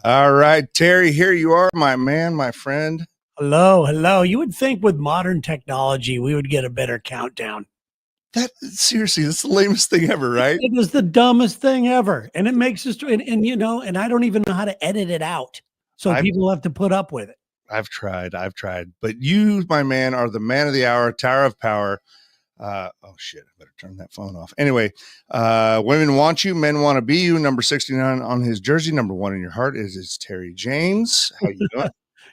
All right, Terry, here you are, my man, my friend. Hello, hello. You would think with modern technology, we would get a better countdown. That seriously, that's the lamest thing ever, right? It is the dumbest thing ever. And it makes us, and I don't even know how to edit it out. So people have to put up with it. I've tried. But you, my man, are the man of the hour, Tower of Power. Oh shit, I better turn that phone off. Anyway, women want you, men want to be you. Number 69 on his jersey, number 1 in your heart is Terry James. How you doing?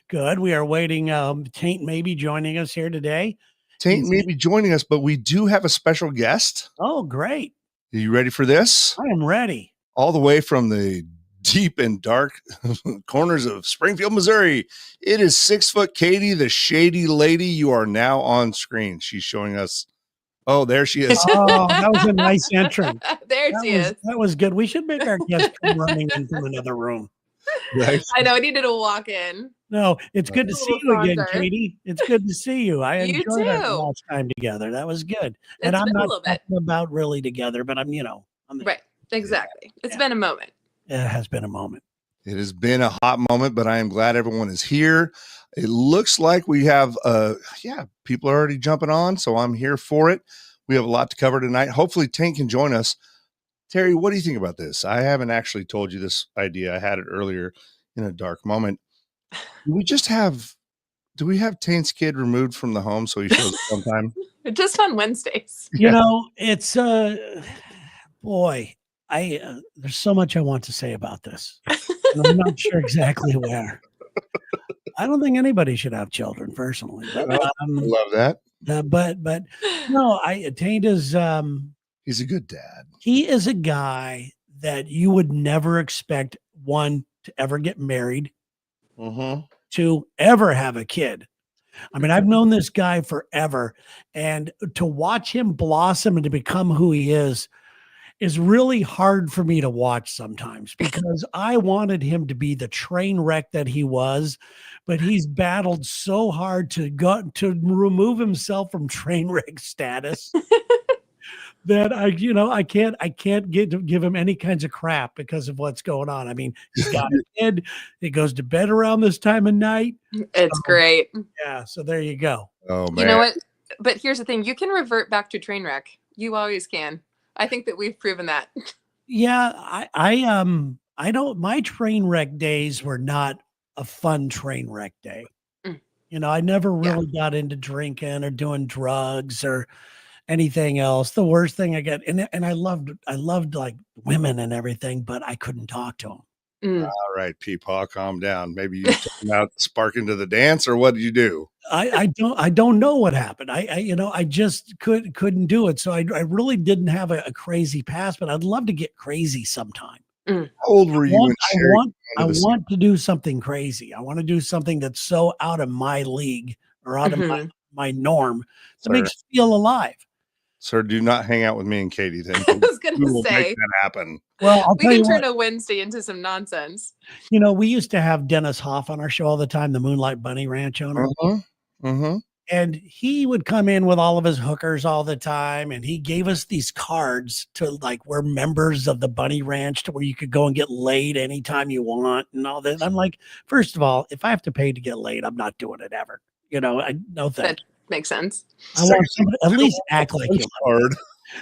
Good. We are waiting. Taint may be joining us here today. Taint may be joining us, but we do have a special guest. Oh, great. Are you ready for this? I am ready. All the way from the deep and dark corners of Springfield, Missouri. It is 6-foot Katie, the shady lady. You are now on screen. She's showing us. Oh, there she is. Oh, that was a nice entrance. She is. That was good. We should make our guest come running into another room. Right. I know. I needed to walk in. No, it's good to see you again, Katie. It's good to see you. I enjoyed our last time together. That was good. And I'm not talking about really together, but I'm right. Exactly. It's been a moment. It has been a moment. It has been a hot moment, but I am glad everyone is here. It looks like we have, people are already jumping on, so I'm here for it. We have a lot to cover tonight. Hopefully Tank can join us. Terry, what do you think about this? I haven't actually told you this idea. I had it earlier in a dark moment. Do we have Taint's kid removed from the home so he shows up sometime? Just on Wednesdays. It's boy, there's so much I want to say about this. And I'm not sure exactly where. I don't think anybody should have children, personally. But, I love that. But no, Taint is he's a good dad. He is a guy that you would never expect, one, to ever get married, to ever have a kid. I mean, I've known this guy forever, and to watch him blossom and to become who he is really hard for me to watch sometimes, because I wanted him to be the train wreck that he was, but he's battled so hard to remove himself from train wreck status that I can't give him any kinds of crap because of what's going on. I mean, he's got a kid. He goes to bed around this time of night. It's great. Yeah. So there you go. Oh man. You know what? But here's the thing. You can revert back to train wreck. You always can. I think that we've proven that. Yeah. I don't, my train wreck days were not a fun train wreck day. I never really got into drinking or doing drugs or anything else. The worst thing I get, and I loved like women and everything, but I couldn't talk to them. All right, Peepaw, calm down. Maybe you took out spark into the dance, or what did you do? I don't know what happened. I just couldn't do it. So I really didn't have a crazy past, but I'd love to get crazy sometime. How old were you? I want to do something crazy. I want to do something that's so out of my league or out of my norm that makes me feel alive. Sir, do not hang out with me and Katie then. I was going to say. Make that happen. Well, we can turn a Wednesday into some nonsense. We used to have Dennis Hoff on our show all the time, the Moonlight Bunny Ranch owner. And he would come in with all of his hookers all the time. And he gave us these cards to we're members of the Bunny Ranch, to where you could go and get laid anytime you want and all that. I'm like, first of all, if I have to pay to get laid, I'm not doing it ever. No thanks. Makes sense. I want somebody at least act like you.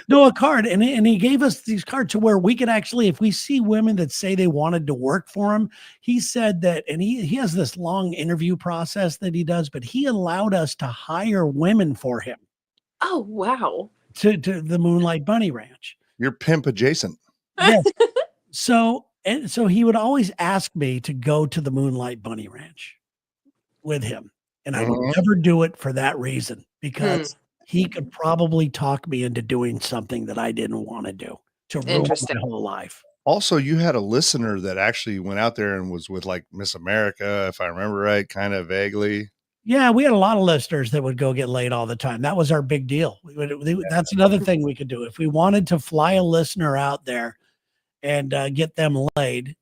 No, a card. And he gave us these cards to where we could actually, if we see women that say they wanted to work for him, he said that, and he has this long interview process that he does, but he allowed us to hire women for him. Oh, wow. To the Moonlight Bunny Ranch. You're pimp adjacent. Yes. So he would always ask me to go to the Moonlight Bunny Ranch with him. And I would never do it for that reason, because he could probably talk me into doing something that I didn't want to do, to ruin my whole life. Also, you had a listener that actually went out there and was with Miss America, if I remember right, kind of vaguely. Yeah, we had a lot of listeners that would go get laid all the time. That was our big deal. That's another thing we could do. If we wanted to fly a listener out there and get them laid,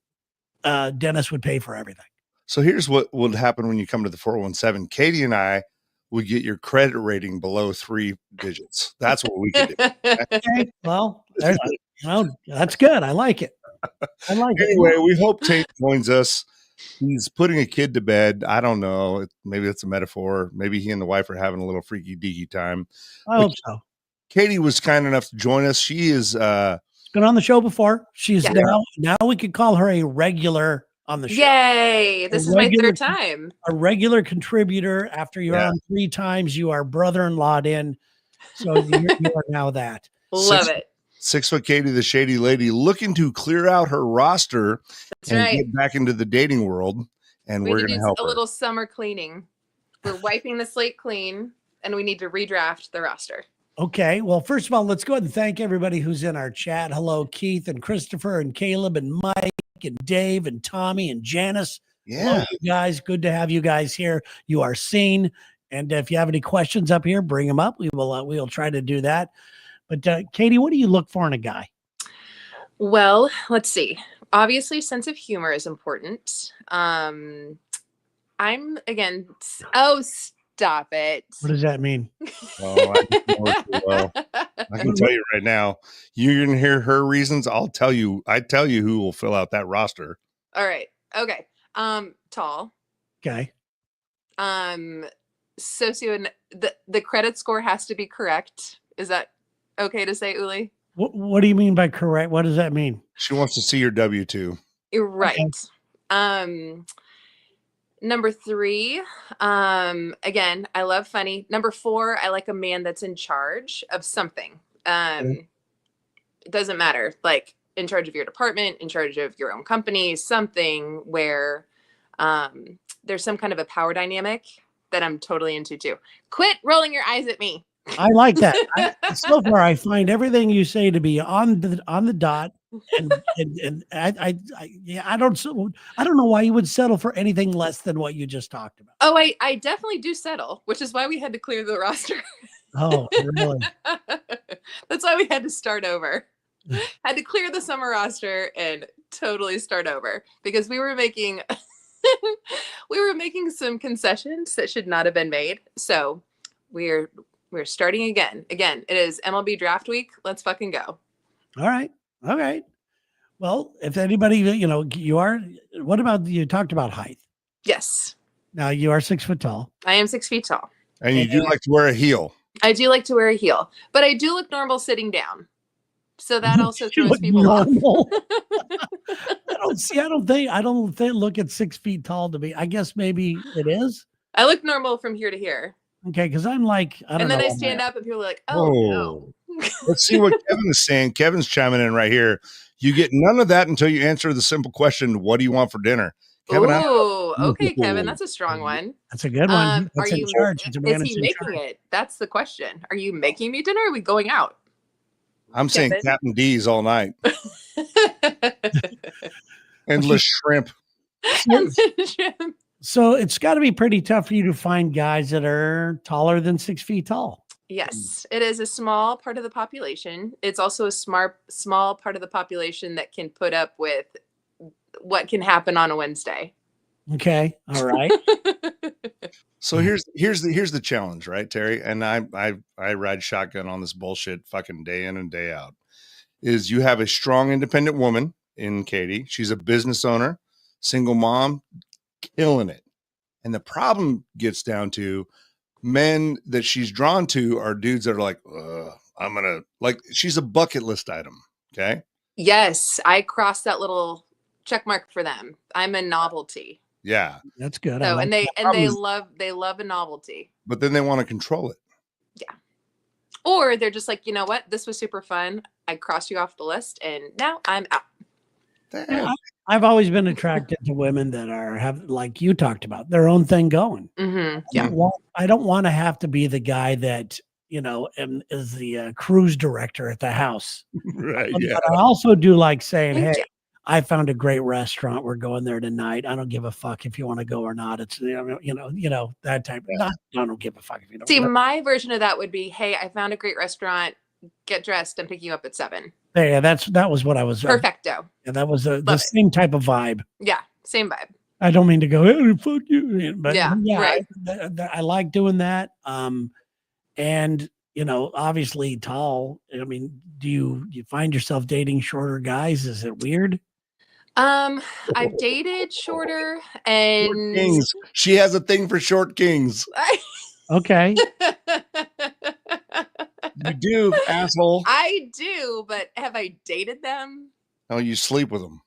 Dennis would pay for everything. So here's what would happen when you come to the 417. Katie and I would get your credit rating below 3 digits. That's what we could do. Okay, well, that's good. I like it. Anyway, we hope Tate joins us. He's putting a kid to bed. I don't know. Maybe that's a metaphor. Maybe he and the wife are having a little freaky deaky time. I hope so. Katie was kind enough to join us. She is been on the show before. She's Yeah. now we could call her a regular on the show. Yay! This is my third time. A regular contributor. After you're on 3 times, you are brother-in-lawed in. So you are now that. Love it. 6 foot Katie, the shady lady, looking to clear out her roster and get back into the dating world. And we're going to help a little summer cleaning. We're wiping the slate clean, and we need to redraft the roster. Okay. Well, first of all, let's go ahead and thank everybody who's in our chat. Hello, Keith and Christopher and Caleb and Mike and Dave and Tommy and Janice. Yeah. Hello, you guys. Good to have you guys here. You are seen. And if you have any questions up here, bring them up. We'll try to do that. But Katie, what do you look for in a guy? Well, let's see. Obviously, sense of humor is important. Stop it. What does that mean? Oh, I can tell you right now, you're going to hear her reasons. I tell you who will fill out that roster. All right. Okay. Tall. Okay. The credit score has to be correct. Is that okay to say, Uli? What do you mean by correct? What does that mean? She wants to see your W-2. You're right. Okay. Number 3, again, I love funny. Number 4, I like a man that's in charge of something. It doesn't matter, like in charge of your department, in charge of your own company, something where there's some kind of a power dynamic that I'm totally into too. Quit rolling your eyes at me. I like that. So far, I find everything you say to be on the dot. And I don't know why you would settle for anything less than what you just talked about. Oh, I definitely do settle, which is why we had to clear the roster. Oh, really? That's why we had to start over. Had to clear the summer roster and totally start over because we were making some concessions that should not have been made. So we're starting again. Again, it is MLB draft week. Let's fucking go. All right. Well, if anybody, you are, what about, you talked about height. Yes. Now you are 6 foot tall. I am 6 feet tall. And you do like to wear a heel. I do like to wear a heel, but I do look normal sitting down. So that also throws people off. I don't think look at 6 feet tall to me. I guess maybe it is. I look normal from here to here. Okay. Cause I'm like, I don't know. And then I stand up and people are like, no. Let's see what Kevin is saying. Kevin's chiming in right here. You get none of that until you answer the simple question, what do you want for dinner? Kevin, okay, Kevin, that's a strong one. That's a good one. Is he making it? That's the question. Are you making me dinner? Or are we going out? I'm saying Captain D's all night. Endless shrimp. So it's got to be pretty tough for you to find guys that are taller than 6 feet tall. Yes, it is a small part of the population. It's also a small part of the population that can put up with what can happen on a Wednesday. Okay. All right. So here's the challenge, right, Terry? And I ride shotgun on this bullshit fucking day in and day out. Is you have a strong, independent woman in Katie. She's a business owner, single mom, killing it. And the problem gets down to men that she's drawn to are dudes that are like, I'm gonna she's a bucket list item. Okay. Yes, I crossed that little check mark for them. I'm a novelty. Yeah, that's good. So they love a novelty. But then they want to control it. Yeah. Or they're just like, you know what? This was super fun. I crossed you off the list, and now I'm out. Yeah, I've always been attracted to women that have, like you talked about, their own thing going. Mm-hmm. Yeah. I don't want to have to be the guy that, is the cruise director at the house. Right. But yeah. I also do like saying, hey, I found a great restaurant. We're going there tonight. I don't give a fuck if you want to go or not. It's, that type. I don't give a fuck if you don't. See, my version of that would be, hey, I found a great restaurant. Get dressed. I'm picking you up at 7. Yeah, that was what I was. Perfecto. Yeah, that was the same type of vibe. Yeah, same vibe. I don't mean to go, hey, fuck you. But yeah, right. I like doing that. And, obviously tall. I mean, do you find yourself dating shorter guys? Is it weird? I've dated shorter Short and kings. She has a thing for short kings. Okay. You do, asshole. I do, but have I dated them? Oh, you sleep with them.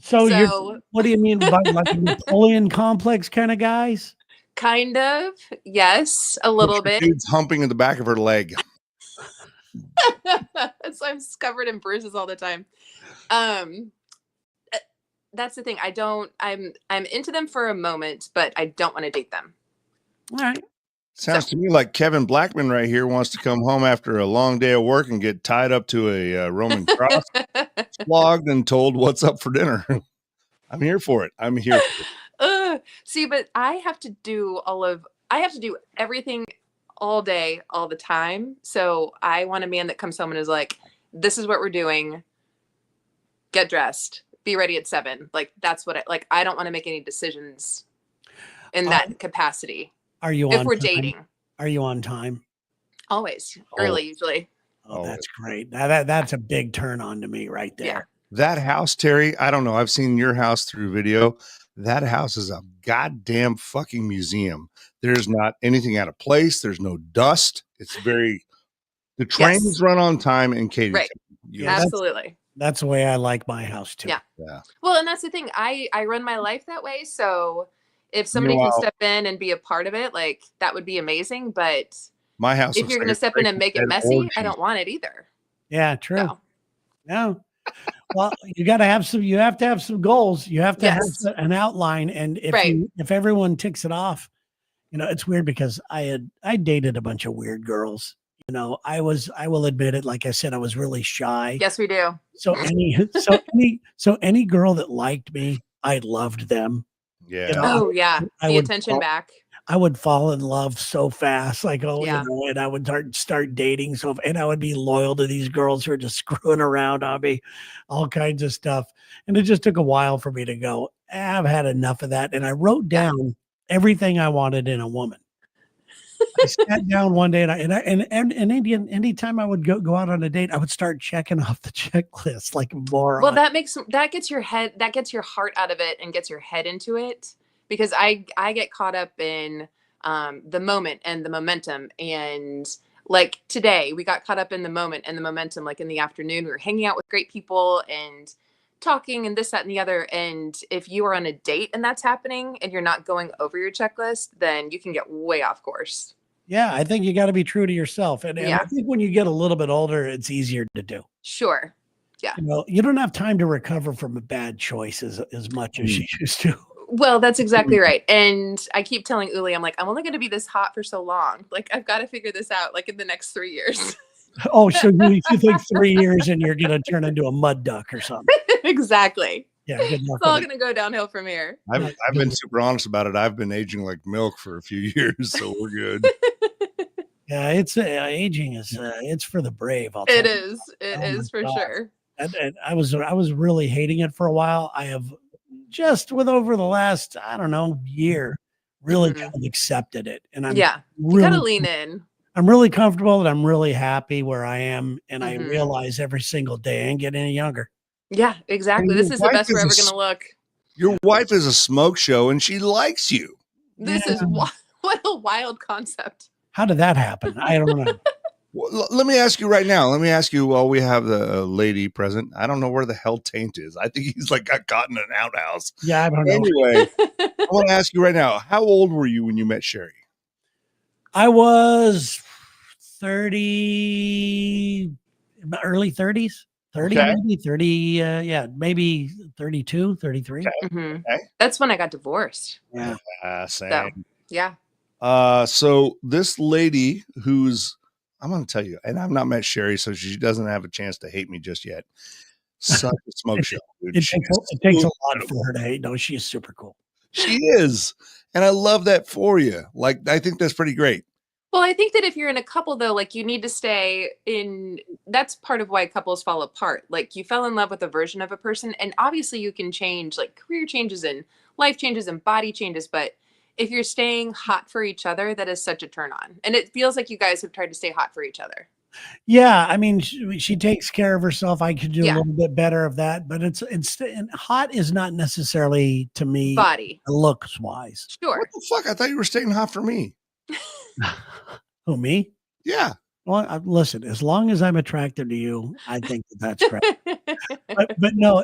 So you're, So what do you mean by like a Napoleon complex kind of guys? kind of, yes, a little bit. Dude's humping in the back of her leg. So I'm covered in bruises all the time. Um, that's the thing. I'm into them for a moment, but I don't want to date them. All right. Sounds to me like Kevin Blackman right here wants to come home after a long day of work and get tied up to a Roman cross, flogged, and told what's up for dinner. I'm here for it. I'm here for it. See, but I have to do everything all day, all the time. So I want a man that comes home and is like, this is what we're doing. Get dressed. Be ready at 7. Like, that's what I like. I don't want to make any decisions in that capacity. Are you if on we're time? dating? Are you on time? Always. Early, usually. Oh, that's great. That's a big turn on to me right there. Yeah. That house, Terry, I don't know. I've seen your house through video. That house is a goddamn fucking museum. There's not anything out of place. There's no dust. It's the trains run on time and catered. Right. Yeah, absolutely. That's the way I like my house too. Yeah. Well, and that's the thing. I run my life that way. So if somebody can step in and be a part of it, like that would be amazing. But my house, if you're going to step in and make it messy, I don't want it either. Yeah, true. No. Well, you got to have some. You have to have some goals. You have to have an outline, and if everyone ticks it off, it's weird because I dated a bunch of weird girls. I will admit it. Like I said, I was really shy. Yes, we do. So any girl that liked me, I loved them. Yeah. The attention back. I would fall in love so fast, like, and I would start dating. And I would be loyal to these girls who are just screwing around on me, all kinds of stuff. And it just took a while for me to go, I've had enough of that. And I wrote down everything I wanted in a woman. I sat down one day anytime I would go out on a date, I would start checking off the checklist like more. Well, that gets your heart out of it and gets your head into it. Because I get caught up in the moment and the momentum. And like today, we got caught up in the moment and the momentum. Like in the afternoon, we were hanging out with great people and talking and this, that, and the other. And if you are on a date and that's happening and you're not going over your checklist, then you can get way off course. Yeah, I think you got to be true to yourself. And I think when you get a little bit older, it's easier to do. Sure. Yeah. You don't have time to recover from a bad choice as much as you used to. Well, that's exactly right. And I keep telling Uli, I'm like, I'm only going to be this hot for so long. Like, I've got to figure this out, like in the next 3 years. Oh, so you think 3 years and you're going to turn into a mud duck or something? Exactly. Yeah, good luck. It's all going to go downhill from here. I've been super honest about it. I've been aging like milk for a few years, so we're good. Yeah, it's aging is it's for the brave. It is for sure. And I was really hating it for a while. I have just over the last, I don't know, year, really kind of accepted it. And I'm you gotta lean in. I'm really comfortable and I'm really happy where I am. And I realize every single day I ain't getting any younger. Yeah, exactly. This is the best we're ever gonna look. Your wife is a smoke show and she likes you. This is what a wild concept. How did that happen? I don't know. Well, let me ask you right now. Let me ask you while we have the lady present. I don't know where the hell Taint is. I think he's like got caught in an outhouse. Yeah, I don't know. Anyway, I want to ask you right now. How old were you when you met Sherry? I was 30, early 30s. 30, maybe 30. Maybe 32, 33. Okay. That's when I got divorced. Yeah. Same. So, yeah. So this lady who's, I'm going to tell you, and I've not met Sherry, so she doesn't have a chance to hate me just yet. Such a smoke show. Dude. It takes a lot for her to hate. No, she is super cool. She is. And I love that for you. Like, I think that's pretty great. Well, I think that if you're in a couple, though, like you need to stay in. That's part of why couples fall apart. Like you fell in love with a version of a person, and obviously you can change, like career changes and life changes and body changes. But if you're staying hot for each other, that is such a turn on. And it feels like you guys have tried to stay hot for each other. Yeah, I mean, she takes care of herself. I could do a Yeah. little bit better of that, but it's and hot is not necessarily to me Body. looks wise. What Sure. the fuck? I thought you were staying hot for me. Who, me? Yeah. Well, listen, as long as I'm attracted to you, I think that's great. But no,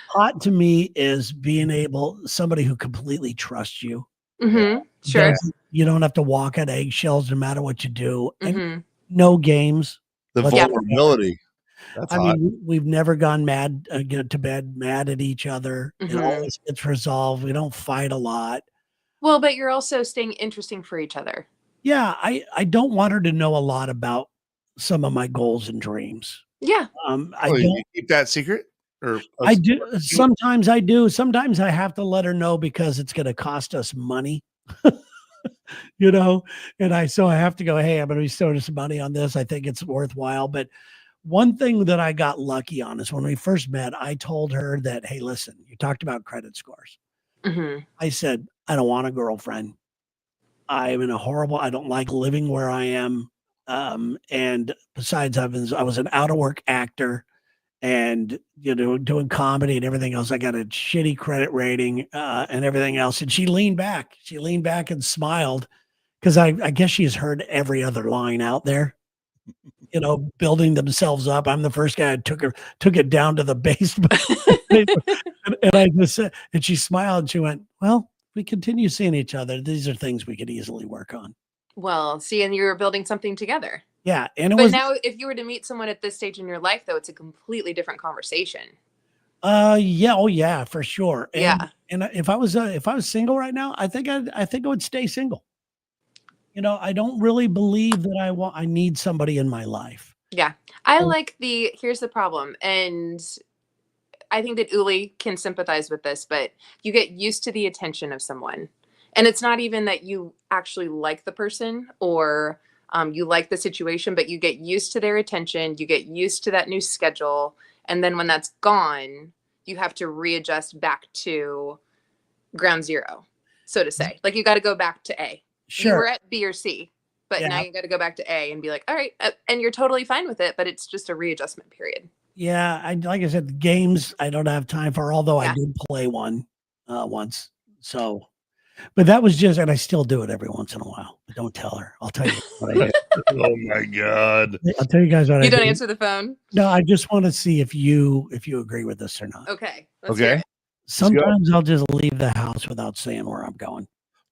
hot to me is being somebody who completely trusts you. Mm-hmm. Sure. You don't have to walk on eggshells no matter what you do. And Mm-hmm. no games. The vulnerability. That's I hot. mean, we've never gone mad, get to bed mad at each other. It Mhm. always gets resolved. We don't fight a lot. Well, but you're also staying interesting for each other. Yeah, I don't want her to know a lot about some of my goals and dreams. Yeah. I Oh, you don't. keep that secret? Or I do. Sometimes I do. Sometimes I have to let her know because it's going to cost us money. You know, so I have to go, hey, I'm going to be throwing some money on this. I think it's worthwhile. But one thing that I got lucky on is when we first met, I told her that, hey, listen, you talked about credit scores. Mm-hmm. I said, I don't want a girlfriend. I'm in I don't like living where I am. And besides, I was an out of work actor and, doing comedy and everything else. I got a shitty credit rating and everything else. And she leaned back and smiled because I guess she's heard every other line out there, building themselves up. I'm the first guy that took it down to the basement. and I just said, and she smiled and she went, well, we continue seeing each other. These are things we could easily work on. Well, see, and you're building something together. Yeah. And but now if you were to meet someone at this stage in your life, though, it's a completely different conversation. Yeah. Oh yeah, for sure. And, Yeah. And if I was single right now, I think I would stay single. I don't really believe that I need somebody in my life. Yeah. Here's the problem. And I think that Uli can sympathize with this, but you get used to the attention of someone. And it's not even that you actually like the person or you like the situation, but you get used to their attention. You get used to that new schedule. And then when that's gone, you have to readjust back to ground zero, so to say. Like you got to go back to A. Sure. You were at B or C, but now you got to go back to A and be like, all right. And you're totally fine with it, but it's just a readjustment period. Yeah. Like I said, games I don't have time for, although I did play one once. So, but that was just, and I still do it every once in a while. But don't tell her. I'll tell you what I did. Oh my God. I'll tell you guys what I did. You don't answer the phone? No, I just want to see if you agree with this or not. Okay. Let's hear it. Sometimes I'll just leave the house without saying where I'm going.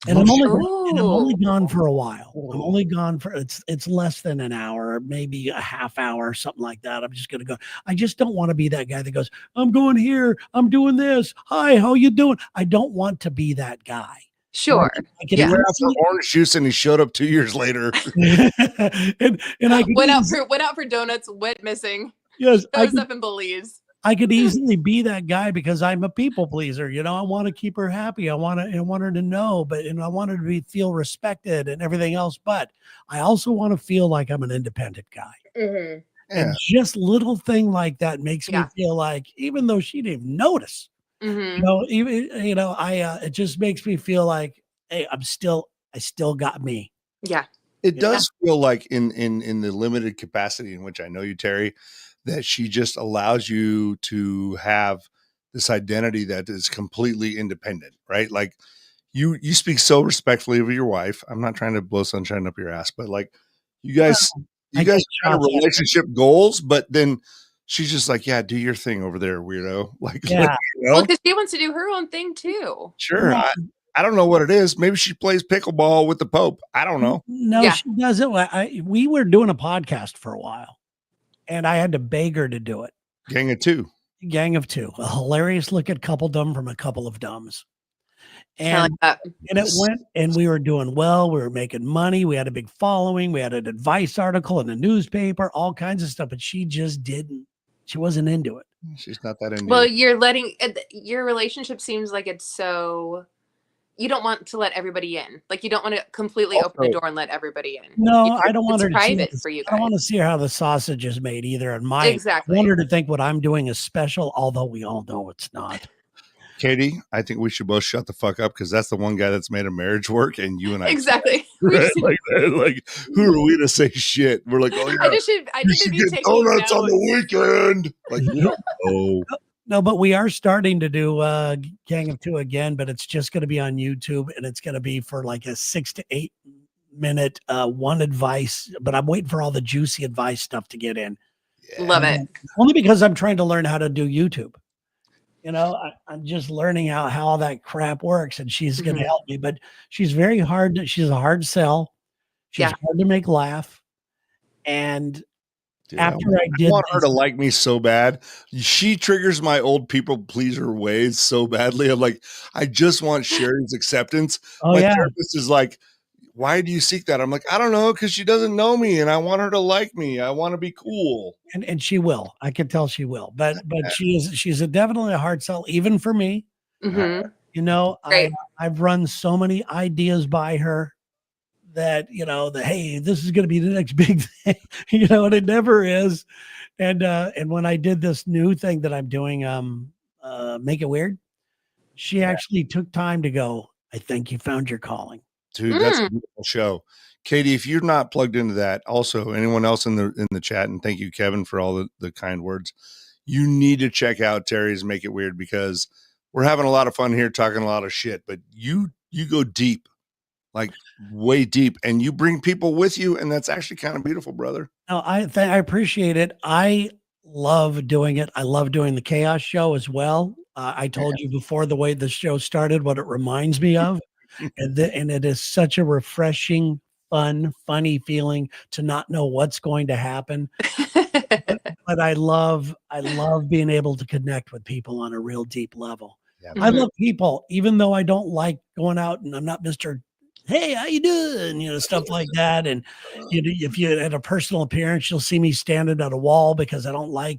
And I'm only gone for a while. I'm only gone for it's less than an hour, maybe a half hour, something like that. I'm just gonna go. I just don't want to be that guy that goes, I'm going here, I'm doing this. Hi, how you doing? I don't want to be that guy. Sure. He went out for orange juice and he showed up 2 years later. and I went out for donuts, went missing. Yes, shows up in Belize. I could easily be that guy because I'm a people pleaser. I want to keep her happy. I want her to know, and I want her to feel respected and everything else. But I also want to feel like I'm an independent guy. Mm-hmm. And just little thing like that makes me feel like, even though she didn't even notice, it just makes me feel like, hey, I still got me. Yeah. It does feel like in the limited capacity in which I know you, Terry, that she just allows you to have this identity that is completely independent, right? Like you speak so respectfully of your wife. I'm not trying to blow sunshine up your ass, but like you guys have relationship goals, but then she's just like, yeah, do your thing over there, weirdo. Like, well, because she wants to do her own thing too. Sure. I don't know what it is. Maybe she plays pickleball with the Pope. I don't know. No, she doesn't. We were doing a podcast for a while. And I had to beg her to do it. Gang of two. A hilarious look at coupledom from a couple of dumbs. And it went, and we were doing well. We were making money. We had a big following. We had an advice article in the newspaper, all kinds of stuff. But she just didn't. She wasn't into it. She's not that into it. Well, you're letting your relationship seems like it's so. You don't want to let everybody in. Like you don't want to completely open the door and let everybody in. No, I don't want her to private for you guys. I don't want to see how the sausage is made either. And I want her to think what I'm doing is special, although we all know it's not. Katie, I think we should both shut the fuck up because that's the one guy that's made a marriage work, and you and I. Exactly. Right? Like, who are we to say shit? We're like, oh yeah, I need you to should be get taking donuts on notes. the weekend. Like, we don't know. No, but we are starting to do Gang of Two again, but it's just going to be on YouTube, and it's going to be for like a 6 to 8 minute one advice. But I'm waiting for all the juicy advice stuff to get in. Love it. Only because I'm trying to learn how to do YouTube. You know, I'm just learning how all that crap works, and she's going to help me. But she's very hard. She's a hard sell. She's hard to make laugh. And Dude, after I did want her this, to like me so bad. She triggers my old people pleaser ways so badly. I'm like, I just want Sherry's acceptance. oh My yeah, therapist is like, why do you seek that? I'm like, I don't know, because she doesn't know me and I want her to like me. I want to be cool. and she will. I can tell she will. But she's definitely a hard sell, even for me. Mm-hmm. You know, Great. I've run so many ideas by her that, you know, hey, this is going to be the next big thing, you know, and it never is. And when I did this new thing that I'm doing, Make It Weird, she actually took time to go, I think you found your calling. Dude, that's a beautiful show. Katie, if you're not plugged into that, also anyone else in the chat, and thank you, Kevin, for all the kind words. You need to check out Terry's Make It Weird, because we're having a lot of fun here talking a lot of shit, but you go deep, like way deep, and you bring people with you, and that's actually kind of beautiful, brother. No, I appreciate it. I love doing it. I love doing the Chaos Show as well. I told you before the way the show started what it reminds me of, and it is such a refreshing, fun, funny feeling to not know what's going to happen. But I love being able to connect with people on a real deep level. Yeah, I love people, even though I don't like going out and I'm not Mr. Hey, how you doing? You know, stuff like that. And if you had a personal appearance, you'll see me standing at a wall because I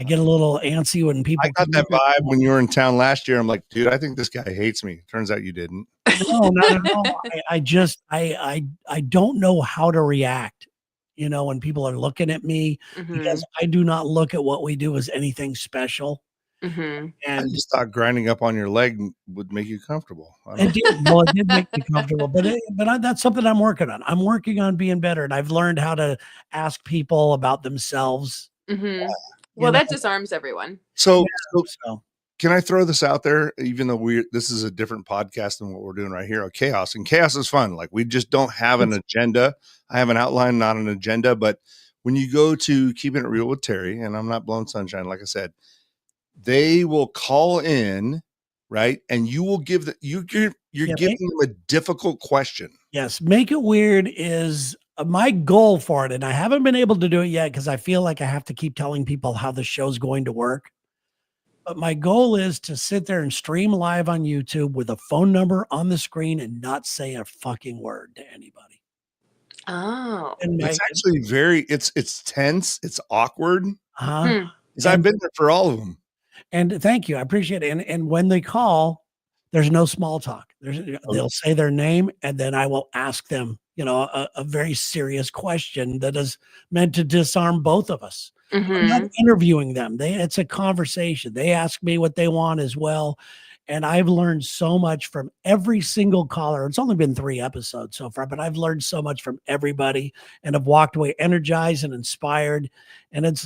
get a little antsy when people. I got that vibe when you were in town last year. I'm like, dude, I think this guy hates me. Turns out you didn't. No, not at all. I don't know how to react, you know, when people are looking at me, because I do not look at what we do as anything special. Mm-hmm. I And just thought grinding up on your leg would make you comfortable. it did make me comfortable, but that's something I'm working on. I'm working on being better, and I've learned how to ask people about themselves. Mm-hmm. Well, that disarms everyone. So So can I throw this out there? Even though this is a different podcast than what we're doing right here on Chaos, and Chaos is fun. Like, we just don't have an agenda. I have an outline, not an agenda. But when you go to Keeping It Real with Terry, and I'm not blowing sunshine, like I said, they will call in, right? And you will give you're giving them a difficult question. Yes, Make It Weird is my goal for it, and I haven't been able to do it yet because I feel like I have to keep telling people how the show's going to work. But my goal is to sit there and stream live on YouTube with a phone number on the screen and not say a fucking word to anybody. Oh, And It's actually it's tense, it's awkward. Because I've been there for all of them. And thank you, I appreciate it. And when they call, there's no small talk. They'll say their name, and then I will ask them, you know, a very serious question that is meant to disarm both of us. I'm not interviewing them. It's a conversation. They ask me what they want as well. And I've learned so much from every single caller. It's only been 3 episodes so far, but I've learned so much from everybody and have walked away energized and inspired. And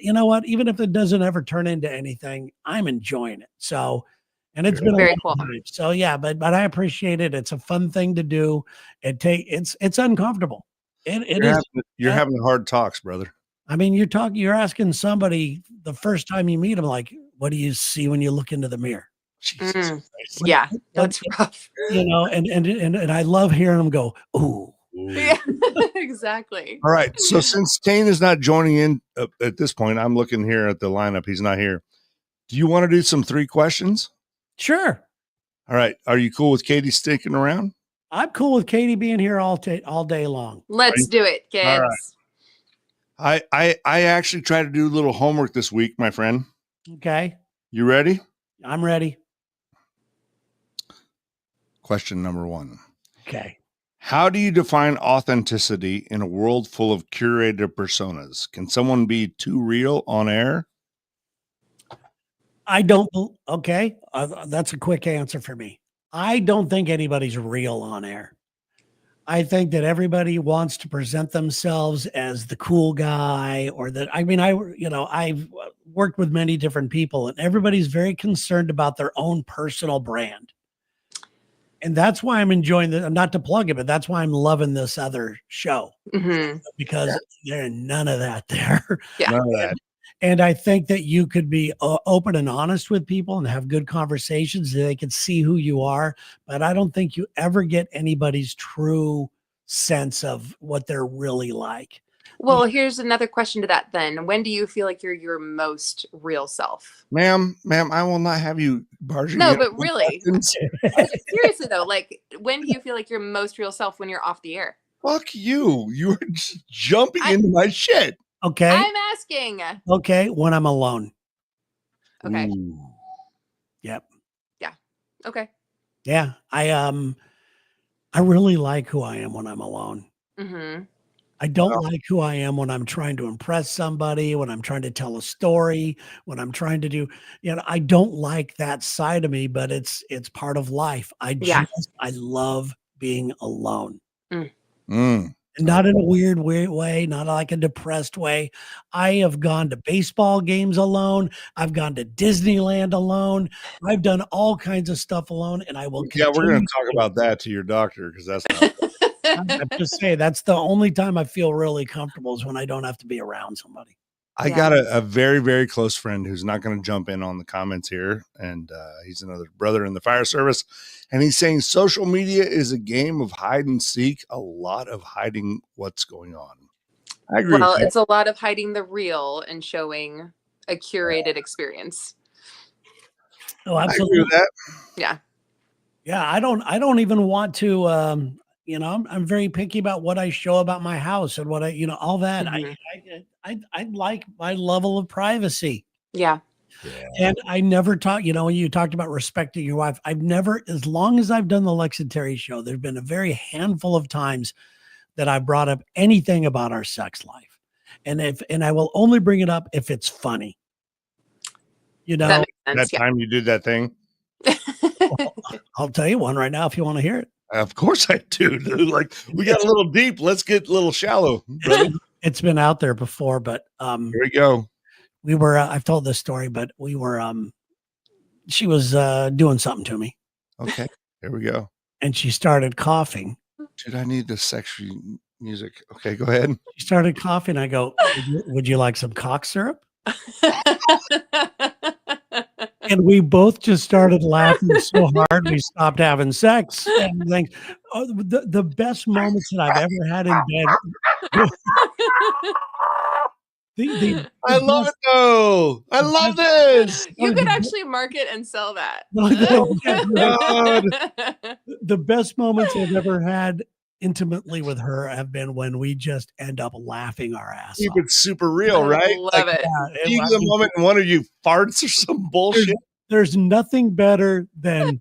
you know what? Even if it doesn't ever turn into anything, I'm enjoying it. So, and it's been very cool. So yeah, but I appreciate it. It's a fun thing to do. It's uncomfortable. You're having hard talks, brother. I mean, you're asking somebody the first time you meet them, like, what do you see when you look into the mirror? Yeah, that's rough. You know, and I love hearing them go, ooh. Yeah, exactly. All right. So since Kane is not joining in at this point, I'm looking here at the lineup. He's not here. Do you want to do some 3 questions? Sure. All right. Are you cool with Katie sticking around? I'm cool with Katie being here all day long. Let's do it, kids. All right. I actually tried to do a little homework this week, my friend. Okay. You ready? I'm ready. Question number 1. Okay. How do you define authenticity in a world full of curated personas? Can someone be too real on air? I don't. Okay. That's a quick answer for me. I don't think anybody's real on air. I think that everybody wants to present themselves as the cool guy or that, I mean, I've worked with many different people and everybody's very concerned about their own personal brand. And that's why I'm enjoying this. Not to plug it, but that's why I'm loving this other show because there's none of that there. Yeah. None of that. And I think that you could be open and honest with people and have good conversations. They can see who you are, but I don't think you ever get anybody's true sense of what they're really like. Well, here's another question to that then. When do you feel like you're your most real self? Ma'am, I will not have you barging. No, in but with really, questions. seriously though, like when do you feel like your most real self when you're off the air? Fuck you. You are just jumping into my shit. Okay. I'm asking. Okay. When I'm alone. Okay. Ooh. Yep. Yeah. Okay. Yeah. I really like who I am when I'm alone. Mm-hmm. I don't like who I am when I'm trying to impress somebody, when I'm trying to tell a story, when I'm trying to do, I don't like that side of me, but it's part of life. I love being alone. Not in a weird way, not like a depressed way. I have gone to baseball games alone. I've gone to Disneyland alone. I've done all kinds of stuff alone, and I will. Yeah, we're going to talk about that to your doctor because that's not. I'm just saying that's the only time I feel really comfortable is when I don't have to be around somebody. I got a very, very close friend who's not going to jump in on the comments here. And he's another brother in the fire service. And he's saying social media is a game of hide and seek, a lot of hiding what's going on. I agree. Well, it's a lot of hiding the real and showing a curated experience. Oh, absolutely. I agree with that. Yeah. Yeah. I don't even want to, I'm very picky about what I show about my house and what all that. I like my level of privacy. Yeah. And I never talk, when you talked about respecting your wife, I've never, as long as I've done the Lex and Terry show, there's been a very handful of times that I brought up anything about our sex life. And I will only bring it up if it's funny. That makes sense. That time you did that thing. I'll tell you one right now if you want to hear it. Of course I do. Like we got a little deep. Let's get a little shallow. It's been out there before, but here we go. We were, I've told this story, but we were, she was doing something to me. Okay, here we go. And she started coughing. Dude, I need the sexy music. Okay, go ahead. She started coughing. I go, would you like some cock syrup? And we both just started laughing so hard we stopped having sex. And like, the best moments that I've ever had in bed. I love it though. I love this. You could actually market and sell that. The best moments I've ever had intimately with her have been when we just end up laughing our ass Keep off. it super real, right? Love it. Yeah, the moment one of you farts or some bullshit. There's nothing better than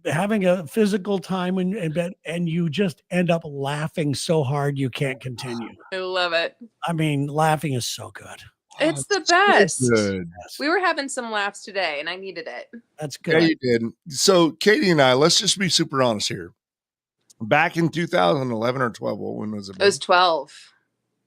having a physical time in bed and you just end up laughing so hard you can't continue. I love it. I mean, laughing is so good. It's the best. So good. We were having some laughs today and I needed it. That's good. Yeah, you did. So Katie and I, let's just be super honest here. Back in 2011 or 12, when was it? It was 12.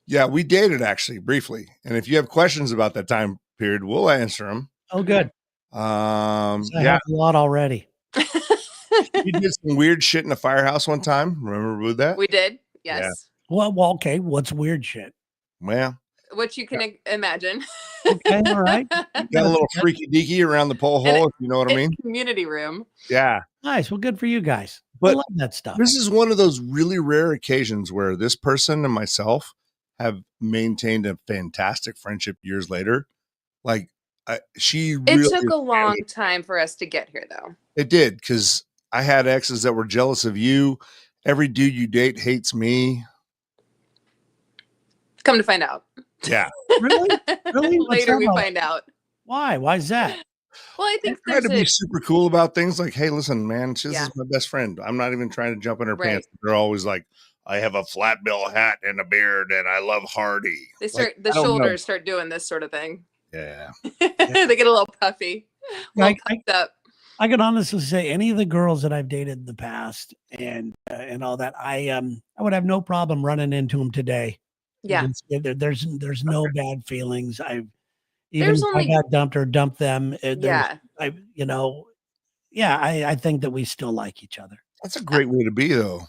Yeah, we dated actually briefly. And if you have questions about that time period, we'll answer them. Oh, good. I have a lot already. You did some weird shit in the firehouse one time. Remember with that? We did. Yes. Yeah. Well, okay. What's weird shit? Well, what you can imagine. Okay, all right. Got a little freaky deaky around the pole hole, if you know what I mean. Community room. Yeah. Nice. Well, good for you guys. But I love that stuff. This is one of those really rare occasions where this person and myself have maintained a fantastic friendship years later. Like, it took a long time for us to get here, though. It did, because I had exes that were jealous of you. Every dude you date hates me. Come to find out. Yeah. Really? Later we find out. Why? Why is that? Well, I think I try to be super cool about things. Like, hey, listen, man, this is my best friend. I'm not even trying to jump in her pants. They're always like, I have a flat bill hat and a beard, and I love Hardy. They start the shoulders start doing this sort of thing. Yeah. They get a little puffy, puffed up. I can honestly say any of the girls that I've dated in the past and all that, I would have no problem running into them today. Yeah. There's no bad feelings. Even There's if I only got dumped or dumped them, yeah. I think that we still like each other. That's a great way to be, though.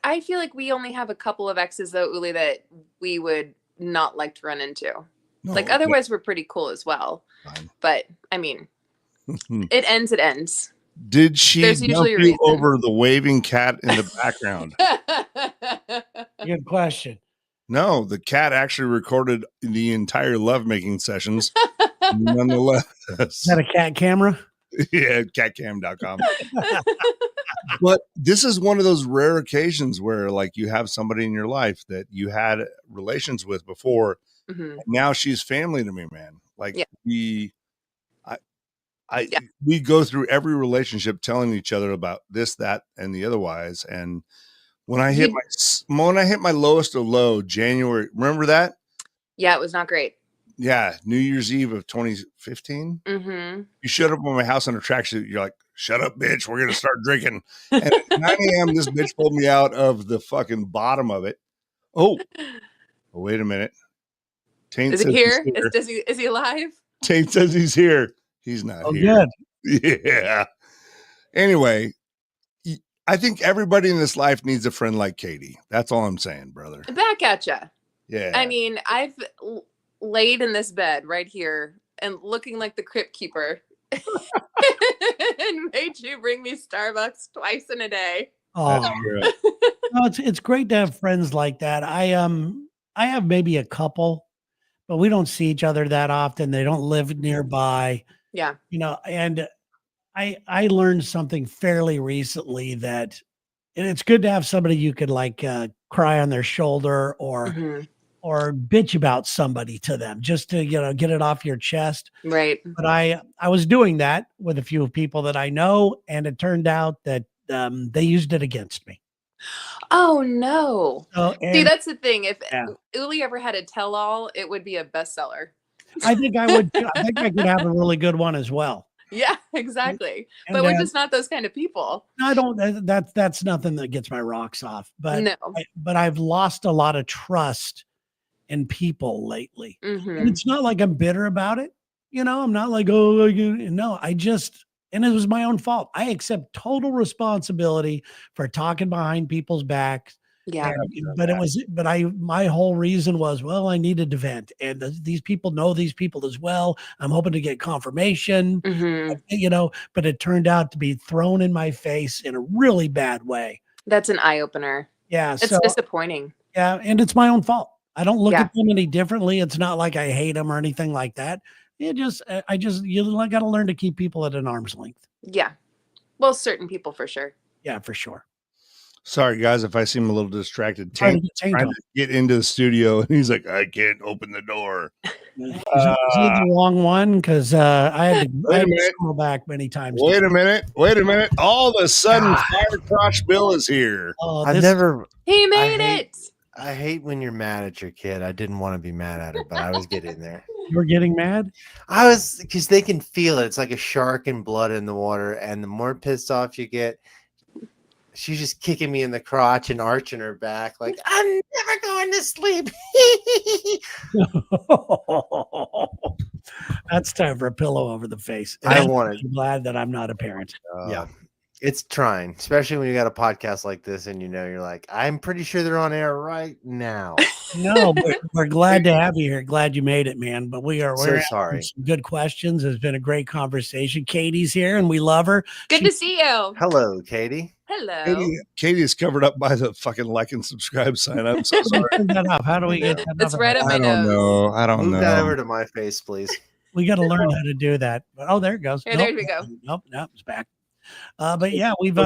I feel like we only have a couple of exes though, Uli, that we would not like to run into. No, Like otherwise we're pretty cool as well. fine. But I mean, it ends. Did she There's dump usually a you reason. over the waving cat in the background? Good question. No, the cat actually recorded the entire lovemaking sessions. Nonetheless. Is that a cat camera? Yeah, catcam.com. But this is one of those rare occasions where like you have somebody in your life that you had relations with before. Mhm. Now she's family to me, man. Like Yeah. we go through every relationship telling each other about this, that, and the otherwise. And when I hit my lowest of low, January, remember that? Yeah, it was not great. Yeah, New Year's Eve of 2015. Mm-hmm. You showed up on my house in a tracksuit. You're like, "Shut up, bitch! We're gonna start drinking." And at 9 a.m., this bitch pulled me out of the fucking bottom of it. Oh, wait a minute. Taint Is he says here? he's Is he alive? Taint says he's here. He's not here. Good. Yeah. Anyway, I think everybody in this life needs a friend like Katie. That's all I'm saying, brother. Back at ya. Yeah. I mean, I've laid in this bed right here and looking like the crypt keeper and made you bring me Starbucks twice in a day. Oh, no, it's great to have friends like that. I have maybe a couple, but we don't see each other that often. They don't live nearby. Yeah. And I learned something fairly recently that and it's good to have somebody you could like cry on their shoulder or bitch about somebody to them just to get it off your chest. Right. But I was doing that with a few people that I know, and it turned out that they used it against me. Oh no. See, And that's the thing. If Uli ever had a tell-all, it would be a bestseller. I think I would. I think I could have a really good one as well. Yeah, exactly. And but we're just not those kind of people. I don't. That's nothing that gets my rocks off. But No. But I've lost a lot of trust in people lately. Mhm. And it's not like I'm bitter about it. I'm not like, oh, no, and it was my own fault. I accept total responsibility for talking behind people's backs. Yeah. My whole reason was, well, I needed to vent, and these people know these people as well. I'm hoping to get confirmation, but it turned out to be thrown in my face in a really bad way. That's an eye opener. Yeah. It's disappointing. Yeah. And it's my own fault. I don't look at them any differently. It's not like I hate them or anything like that. You got to learn to keep people at an arm's length. Yeah. Well, certain people for sure. Yeah, for sure. Sorry, guys, if I seem a little distracted. Trying to get into the studio, and he's like, I can't open the door. Is he the wrong one? Because I had to scroll back many times. Wait a minute. All of a sudden, Fire Crotch Bill is here. He made it. I hate when you're mad at your kid. I didn't want to be mad at her, but I was getting there. You were getting mad? I was, because they can feel it. It's like a shark and blood in the water. And the more pissed off you get, she's just kicking me in the crotch and arching her back like, I'm never going to sleep. That's time for a pillow over the face. I'm glad that I'm not a parent. Yeah. It's trying, especially when you got a podcast like this and you're like, I'm pretty sure they're on air right now. No, we're glad to have you here. Glad you made it, man. But we're sorry. Some good questions. It's been a great conversation. Katie's here and we love her. Good to see you. Hello, Katie. Hello. Katie is covered up by the fucking like and subscribe sign. I'm so sorry. How do we get that? It's right on my nose. I don't know. Move that over to my face, please. We got to learn how to do that. Oh, there it goes. Yeah, there we go. Nope, it's back. But yeah, we've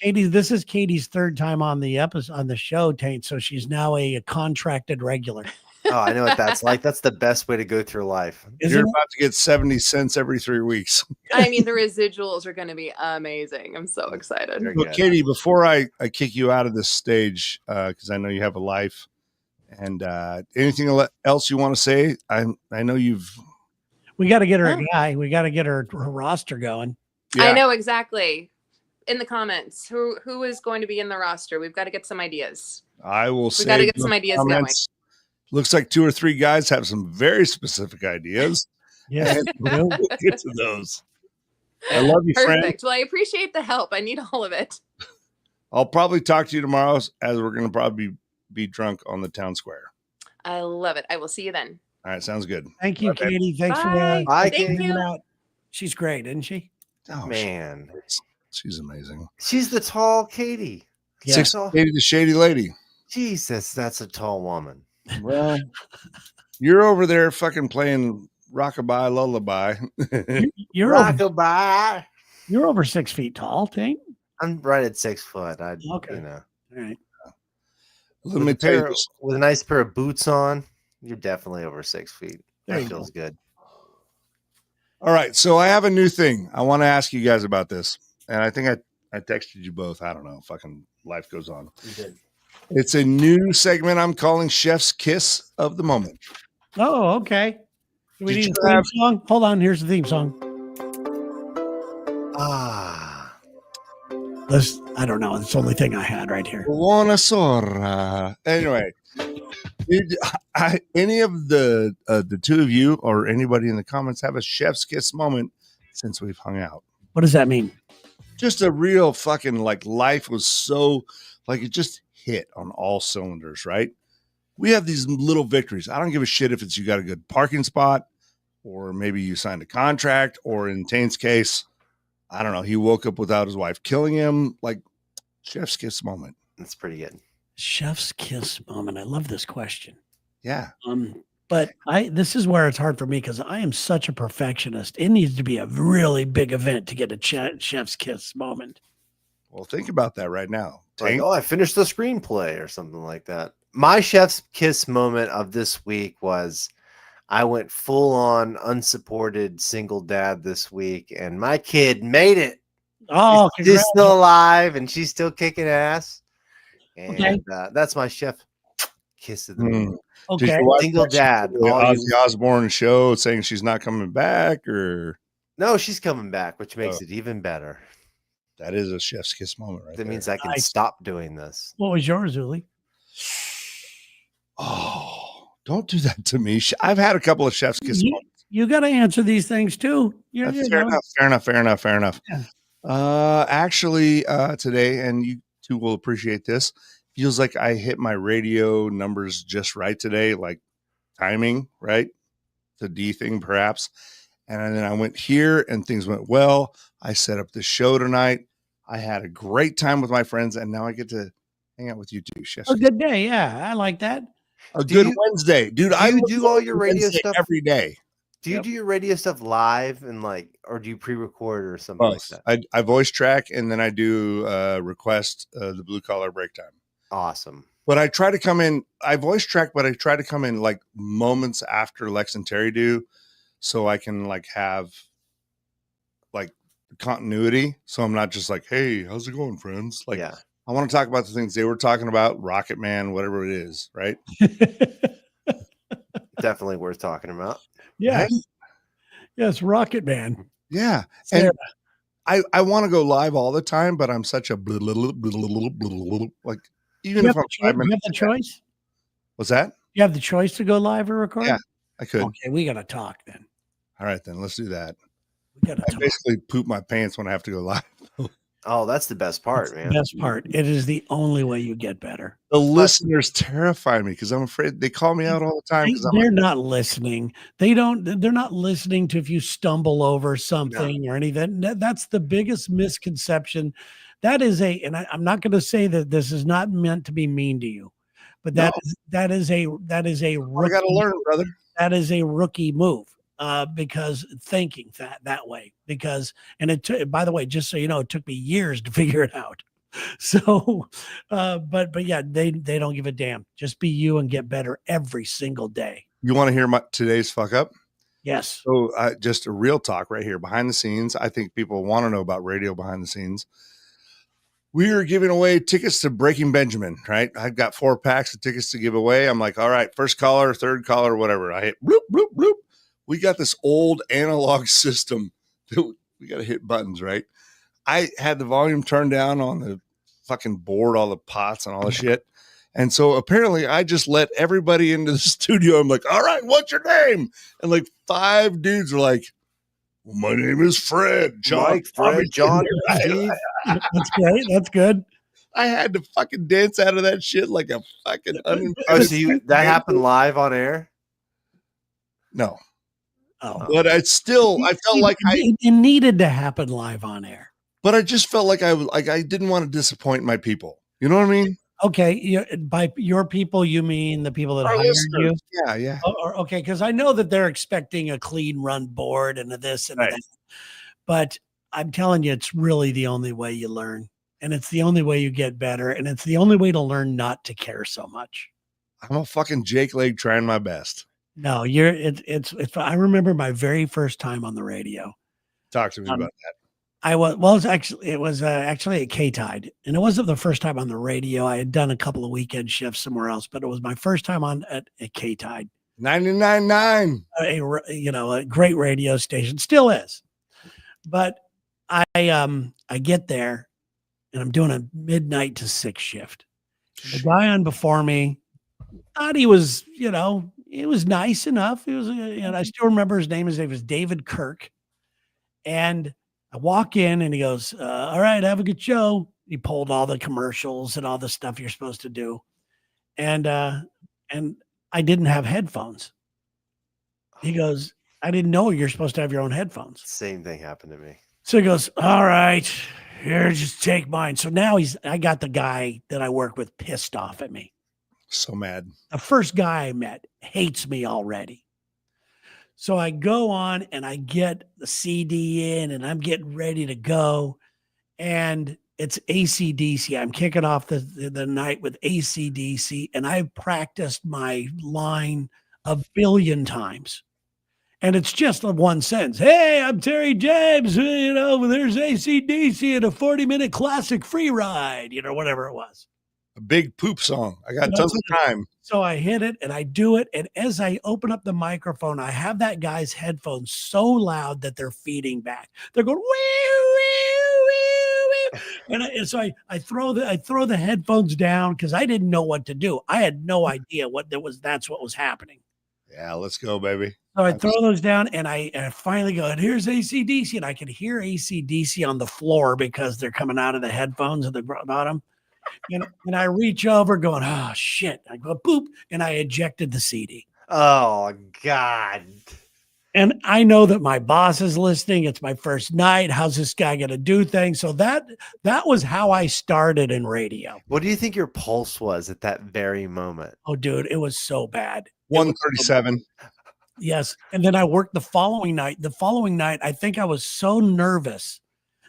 Katie. This is Katie's third time on the episode on the show, Taint. So she's now a contracted regular. Oh, I know what that's like. That's the best way to go through life. You're about to get 70 cents every 3 weeks. I mean, the residuals are going to be amazing. I'm so excited. Well, Katie, before I kick you out of this stage, because I know you have a life, and anything else you want to say? I know you've. We got to get her a guy. We got to get her roster going. I know exactly. In the comments, who is going to be in the roster? We've got to get some ideas. I will say. We've got to get some ideas going. Looks like 2 or 3 guys have some very specific ideas. Yeah, we'll get to those. I love you, Perfect. friend. Well, I appreciate the help. I need all of it. I'll probably talk to you tomorrow as we're going to probably be drunk on the town square. I love it. I will see you then. All right. Sounds good. Thank you, Okay. Katie. Thanks Bye. for Thank hanging you. out. She's great, isn't she? Oh, Man, she's amazing. she's the tall Katie. Yeah. 680, the shady lady. Jesus, that's a tall woman. Well, you're over there fucking playing rockabye lullaby. You're over, Rockabye. you're over 6 feet tall, Tank. I'm right at 6 foot. Okay. You know, All right. Let me tell you this. with a nice pair of boots on, you're definitely over 6 feet. There That you feels good. All right. So I have a new thing. I want to ask you guys about this. And I think I texted you both. I don't know. Fucking life goes on. You did. It's a new segment I'm calling Chef's Kiss of the Moment. Oh, okay. Do we Did need you a theme have- song? Hold on. Here's the theme song. Ah, This, I don't know. It's the only thing I had right here. Buonasera. Anyway, did any of the 2 of you or anybody in the comments have a Chef's Kiss moment since we've hung out? What does that mean? Just a real fucking like life was so like it just hit on all cylinders, right? We have these little victories. I don't give a shit if it's you got a good parking spot or maybe you signed a contract or in Taint's case, I don't know, he woke up without his wife killing him. Like Chef's Kiss moment. that's pretty good. Chef's kiss moment. I love this question. Yeah. But this is where it's hard for me because I am such a perfectionist. It needs to be a really big event to get a chef's kiss moment. Well, think about that right now. Like, Tank? oh, I finished the screenplay or something like that. My chef's kiss moment of this week was I went full on unsupported single dad this week, and my kid made it. Oh, She's still alive and she's still kicking ass. And Okay. That's my chef kiss of the moment. Did okay. you watch Single that dad. the all Ozzy you- Osbourne show saying she's not coming back, or No, she's coming back, which makes Oh. it even better. that is a Chef's Kiss moment right That there. means I can Nice. stop doing this. What was yours, Uli? Oh, don't do that to me. I've had a couple of Chef's Kiss moments. You got to answer these things too. That's You fair know. enough. Fair enough. Yeah. Actually, today, and you two will appreciate this, feels like I hit my radio numbers just right today, like timing, right? The D thing, perhaps. And then I went here and things went well. I set up the show tonight. I had a great time with my friends, and now I get to hang out with you too, Chef. A good day. Yeah, I like that. A Do good you- Wednesday, dude. do I you look do all forward your to radio Wednesday stuff? every day. Do you Yep. do your radio stuff live and or do you pre-record or something Both. like that? I voice track and then I do request the blue collar break time. Awesome. But I try to come in. I voice track, but I try to come in like moments after Lex and Terry do, so I can like have like continuity. So I'm not just like, hey, how's it going, friends? Like, Yeah. I want to talk about the things they were talking about, Rocket Man, whatever it is, right? Definitely worth talking about. Yeah. Right? Yes, Rocket Man. Yeah. Sarah. And I want to go live all the time, but I'm such a like even You if have, I'm the 5 you have minutes. the choice. What's that? You have the choice to go live or record. Yeah, I could. Okay, we got to talk then. All right, then let's do that. We got to I talk. basically poop my pants when I have to go live. Oh, that's the best part, That's man. the best part. It is the only way you get better. The listeners terrify me because I'm afraid they call me out all the time. 'cause I'm They're like, not listening. They're not listening to if you stumble over something or anything. That's the biggest misconception. That is and I'm not going to say that this is not meant to be mean to you, but that is a I got to rookie, learn, brother. that is a rookie move. Because thinking that way, and it took, by the way, just so you know, it took me years to figure it out. So, but yeah, they don't give a damn. Just be you and get better every single day. You want to hear today's fuck up? Yes. So just a real talk right here behind the scenes. I think people want to know about radio behind the scenes. We are giving away tickets to Breaking Benjamin, right? I've got 4 packs of tickets to give away. I'm like, all right, first caller, third caller, whatever. I hit bloop, bloop, bloop. We got this old analog system that we got to hit buttons, right? I had the volume turned down on the fucking board, all the pots and all the shit. And so apparently I just let everybody into the studio. I'm like, all right, what's your name? And like 5 dudes are like, well, my name is Fred. John, Mike, Fred, John, I, Steve. That's great. That's good. I had to fucking dance out of that shit like a fucking Oh, unintended. so that happened live on air? No. Oh, But I felt like it needed to happen live on air. But I just felt like I didn't want to disappoint my people. You know what I mean? Okay, by your people, you mean the people that hired you? Yeah, yeah. Okay, because I know that they're expecting a clean run board and a this and that. But I'm telling you, it's really the only way you learn, and it's the only way you get better, and it's the only way to learn not to care so much. I'm a fucking Jake Leg trying my best. No, it's. I remember my very first time on the radio. Talk to me about that. It was actually at K-Tide, and it wasn't the first time on the radio. I had done a couple of weekend shifts somewhere else, but it was my first time on at K-Tide. 99.9. A great radio station, still is. But I get there, and I'm doing a midnight to 6 shift. The guy on before me thought he was, it was nice enough. He was, and I still remember his name. His name was David Kirk, and I walk in and he goes, all right, have a good show. He pulled all the commercials and all the stuff you're supposed to do. And I didn't have headphones. He goes, I didn't know you're supposed to have your own headphones. Same thing happened to me. So he goes, all right, here, just take mine. So now I got the guy that I work with pissed off at me. So mad. The first guy I met hates me already. So I go on and I get the CD in and I'm getting ready to go. And it's AC/DC. I'm kicking off the night with AC/DC. And I've practiced my line a billion times. And it's just a one sentence. Hey, I'm Terry James. There's AC/DC and a 40-minute classic free ride, whatever it was. A big poop song. I got tons of time. So I hit it and I do it. And as I open up the microphone, I have that guy's headphones so loud that they're feeding back. They're going, wee, wee, wee, wee. And so I throw the headphones down because I didn't know what to do. I had no idea that's what was happening. Yeah, let's go, baby. So I throw those down and I finally go, and here's AC/DC. And I can hear AC/DC on the floor because they're coming out of the headphones at the bottom. And I reach over going, oh, shit. I go, boop, and I ejected the CD. Oh, God. And I know that my boss is listening. It's my first night. How's this guy going to do things? So that was how I started in radio. What do you think your pulse was at that very moment? Oh, dude, it was so bad. 137. Yes. And then I worked the following night. The following night, I think I was so nervous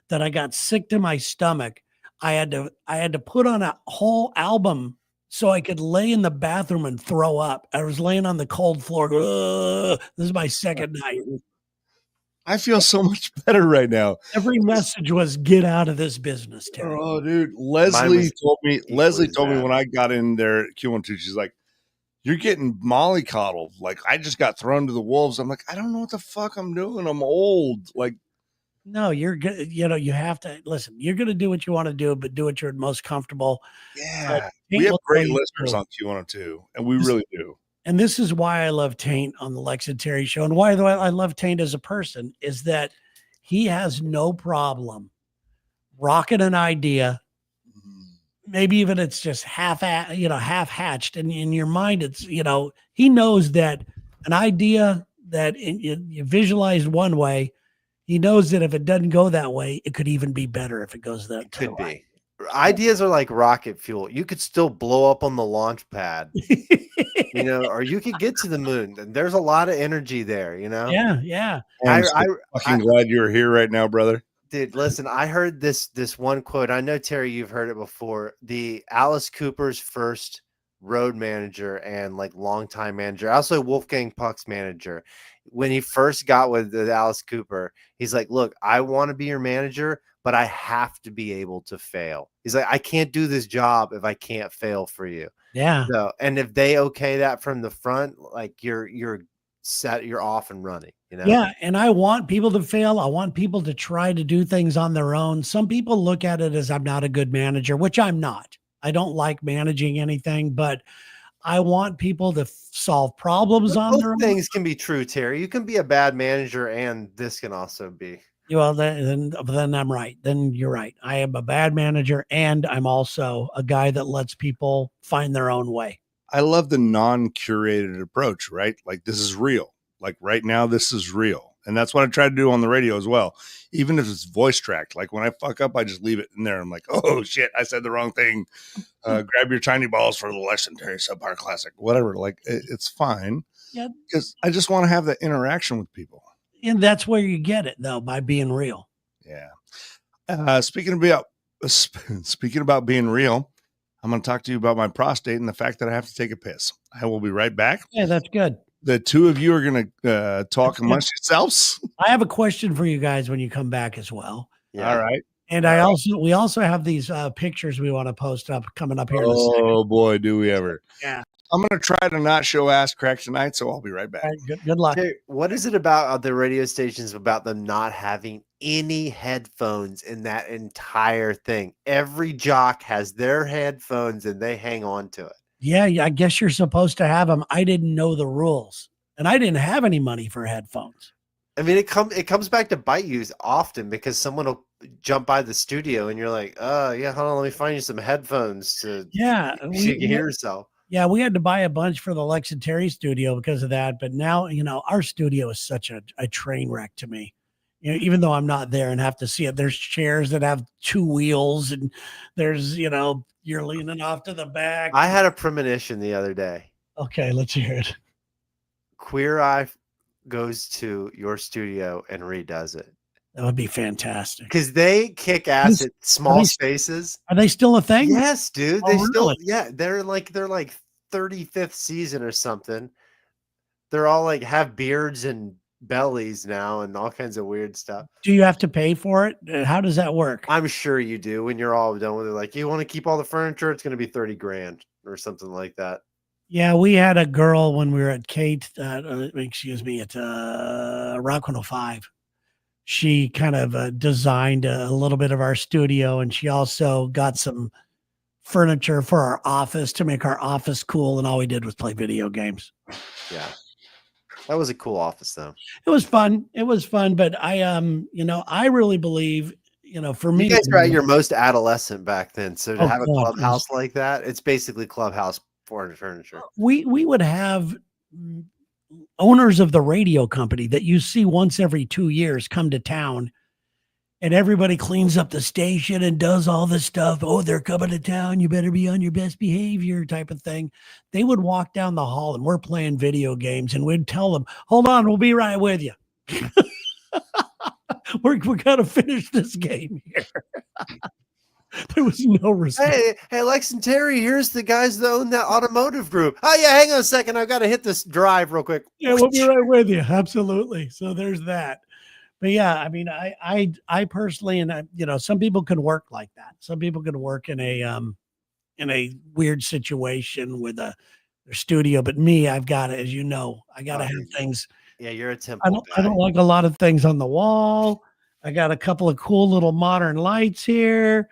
that I got sick to my stomach. I had to put on a whole album so I could lay in the bathroom and throw up. I was laying on the cold floor. This is my second night. I feel so much better right now. Every message was get out of this business, Terry. Oh, dude. Leslie told me when I got in there at Q12, she's like, you're getting mollycoddled. Like, I just got thrown to the wolves. I'm like, I don't know what the fuck I'm doing. I'm old. Like, no, you're good. You have to listen. You're going to do what you want to do, but do what you're most comfortable. Yeah. We have great listeners on Q102, and we really do. And this is why I love Taint on the Lex and Terry show. And why I love Taint as a person is that he has no problem rocking an idea. Maybe even it's just half hatched. And in your mind, it's, he knows that an idea that you visualized one way, he knows that if it doesn't go that way, it could even be better if it goes that way. Could be. Ideas are like rocket fuel. You could still blow up on the launch pad, or you could get to the moon. There's a lot of energy there, Yeah, yeah. I'm fucking glad you're here right now, brother. Dude, listen, I heard this one quote. I know, Terry, you've heard it before. The Alice Cooper's first road manager and longtime manager, also Wolfgang Puck's manager. When he first got with Alice Cooper, he's like, look, I want to be your manager, but I have to be able to fail. He's like, I can't do this job if I can't fail for you. Yeah. So, and if they okay that from the front, you're you're off and running, you know? Yeah. And I want people to fail. I want people to try to do things on their own. Some people look at it as I'm not a good manager, which I'm not. I don't like managing anything, but I want people to solve problems But on both their own. things can be true, Terry. You can be a bad manager, and this can also be. Well, then I'm right. Then you're right. I am a bad manager, and I'm also a guy that lets people find their own way. I love the non-curated approach, right? Like this is real. Like right now, this is real. And that's what I try to do on the radio as well. Even if it's voice tracked, like when I fuck up, I just leave it in there. I'm like, oh shit, I said the wrong thing. Grab your tiny balls for the legendary subpar classic, whatever. Like it's fine. Yeah. Because I just want to have that interaction with people. And that's where you get it though, by being real. Yeah. Speaking about being real, I'm going to talk to you about my prostate and the fact that I have to take a piss. I will be right back. Yeah, that's good. The two of you are going to talk amongst yourselves. I have a question for you guys when you come back as well. Yeah. All right. And we also have these pictures we want to post up coming up here. Oh boy, do we ever. Yeah. I'm going to try to not show ass crack tonight, so I'll be right back. All right, good luck. Terry, what is it about the radio stations about them not having any headphones in that entire thing? Every jock has their headphones and they hang on to it. Yeah, I guess you're supposed to have them. I didn't know the rules, and I didn't have any money for headphones. I mean, it comes back to bite you often because someone will jump by the studio and you're like, oh yeah, hold on, let me find you some headphones to so you can hear yourself. Yeah, we had to buy a bunch for the Lex and Terry studio because of that. But now, our studio is such a train wreck to me. Even though I'm not there and have to see it, there's chairs that have two wheels and there's, you're leaning off to the back. I had a premonition the other day. Okay, let's hear it. Queer Eye goes to your studio and redoes it. That would be fantastic. Because they kick ass at small spaces. Are they still a thing? Yes, dude. Oh, They still, really? yeah, they're like 35th season or something. They're all like have beards and bellies now and all kinds of weird stuff. Do you have to pay for it? How does that work? I'm sure you do when you're all done with it. Like, you want to keep all the furniture? It's going to be 30 grand or something like that. Yeah, we had a girl when we were at Kate, at Rock 105. She kind of designed a little bit of our studio, and she also got some furniture for our office to make our office cool. And all we did was play video games. Yeah. That was a cool office though. It was fun. But I really believe, for me, You guys were at your most adolescent back then. So to have a God, clubhouse like that, it's basically clubhouse furniture. we would have owners of the radio company that you see once every 2 years come to town, and everybody cleans up the station and does all this stuff. Oh, they're coming to town. You better be on your best behavior type of thing. They would walk down the hall and we're playing video games and we'd tell them, hold on, we'll be right with you. We're going to finish this game here. There was no respect. Hey, Lex and Terry, here's the guys that own that automotive group. Oh yeah, hang on a second. I've got to hit this drive real quick. Yeah, we'll be right with you. Absolutely. So there's that. But yeah, I mean, I personally, and some people can work like that. Some people can work in a weird situation with their studio. But me, I've got to, as you know, I got to have things. Yeah, you're a temple. I don't like a lot of things on the wall. I got a couple of cool little modern lights here.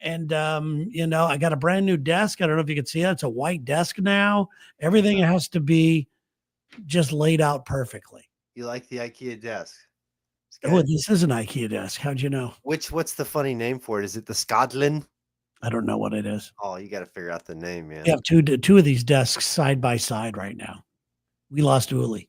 And, I got a brand new desk. I don't know if you can see that. It's a white desk now. Everything has to be just laid out perfectly. You like the IKEA desk? Oh, this is an IKEA desk. How'd you know? What's the funny name for it? Is it the Scotland? I don't know what it is. Oh, you got to figure out the name, man. We have two of these desks side by side right now. We lost Uli.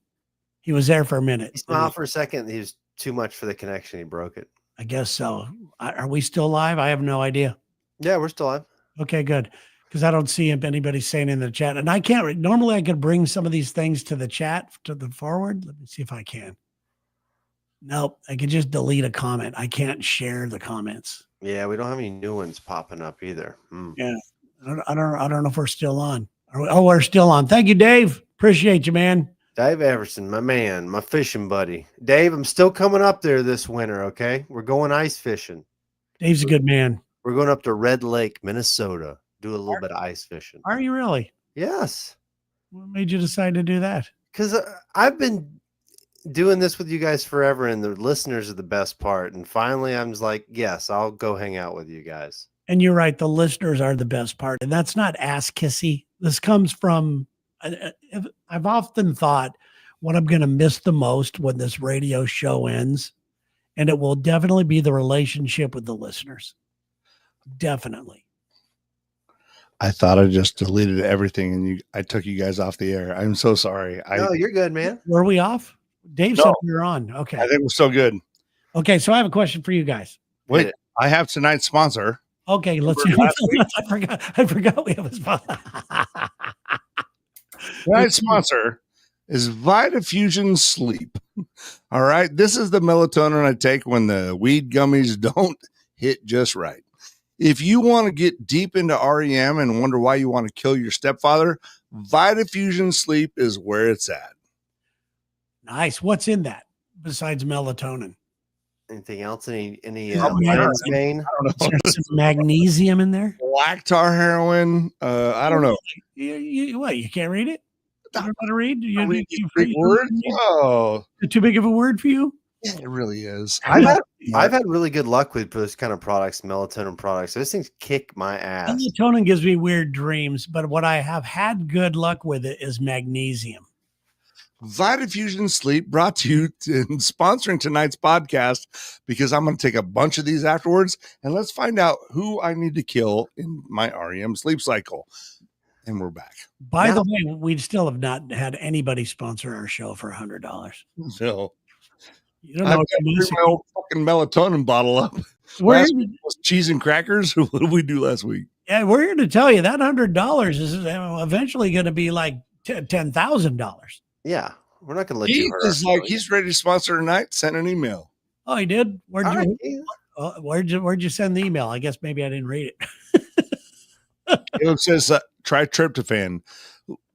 He was there for a minute. He smiled for a second. He was too much for the connection. He broke it. I guess so. Are we still live? I have no idea. Yeah, we're still live. Okay, good. Because I don't see anybody saying in the chat. And I can't, normally I could bring some of these things to the chat, to the forward. Let me see if I can. Nope, I can just delete a comment. I can't share the comments. Yeah, we don't have any new ones popping up either. Yeah, I don't know if we're still on. We're still on. Thank you, Dave. Appreciate you, man. Dave Everson, my man, my fishing buddy. Dave, I'm still coming up there this winter, okay? We're going ice fishing. Dave's a good man. We're going up to Red Lake, Minnesota. Do a little bit of ice fishing. Are you really? Yes. What made you decide to do that? Because I've been doing this with you guys forever, and the listeners are the best part. And finally, I'm just like, yes, I'll go hang out with you guys. And you're right. The listeners are the best part. And that's not ass kissy. This comes from, I've often thought what I'm going to miss the most when this radio show ends. And it will definitely be the relationship with the listeners. Definitely. I thought I just deleted everything and I took you guys off the air. I'm so sorry. No, you're good, man. Were we off? Dave said we were on. Okay. I think we're still good. Okay. So I have a question for you guys. Wait, I have tonight's sponsor. Okay. Let's see. I forgot we have a sponsor. Tonight's sponsor is Vitafusion Sleep. All right. This is the melatonin I take when the weed gummies don't hit just right. If you want to get deep into REM and wonder why you want to kill your stepfather, Vitafusion Sleep is where it's at. Nice. What's in that besides melatonin? Anything else? Any lion's mane? I don't know. Is there some magnesium in there? Black tar heroin. I don't know. What? You can't read it? You don't know how to read? Read these big words? Oh, too big of a word for you? yeah, it really is. I've had really good luck with those kind of products, melatonin products. Those things kick my ass. Melatonin gives me weird dreams, but what I have had good luck with it is magnesium. Vitafusion Sleep brought to you and sponsoring tonight's podcast because I'm going to take a bunch of these afterwards and let's find out who I need to kill in my REM sleep cycle. And we're back. By the way, we still have not had anybody sponsor our show for $100. So you don't know what you my old fucking melatonin bottle up. Last week was cheese and crackers. What did we do last week? Yeah, we're here to tell you that $100 is eventually going to be like $10,000. Yeah, we're not going to let you hurt us. Like he's ready to sponsor tonight. Send an email. Oh, he did. Where'd you send the email? I guess maybe I didn't read it. Caleb says try tryptophan.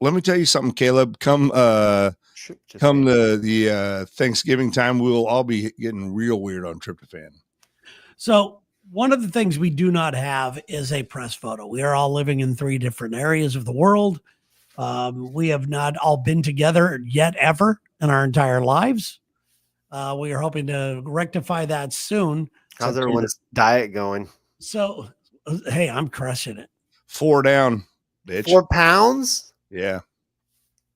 Let me tell you something, Caleb. Come the Thanksgiving time, we will all be getting real weird on tryptophan. So one of the things we do not have is a press photo. We are all living in 3 different areas of the world. We have not all been together yet ever in our entire lives. We are hoping to rectify that soon. How's everyone's diet going? So, hey, I'm crushing it. 4 down, bitch. 4 pounds? Yeah.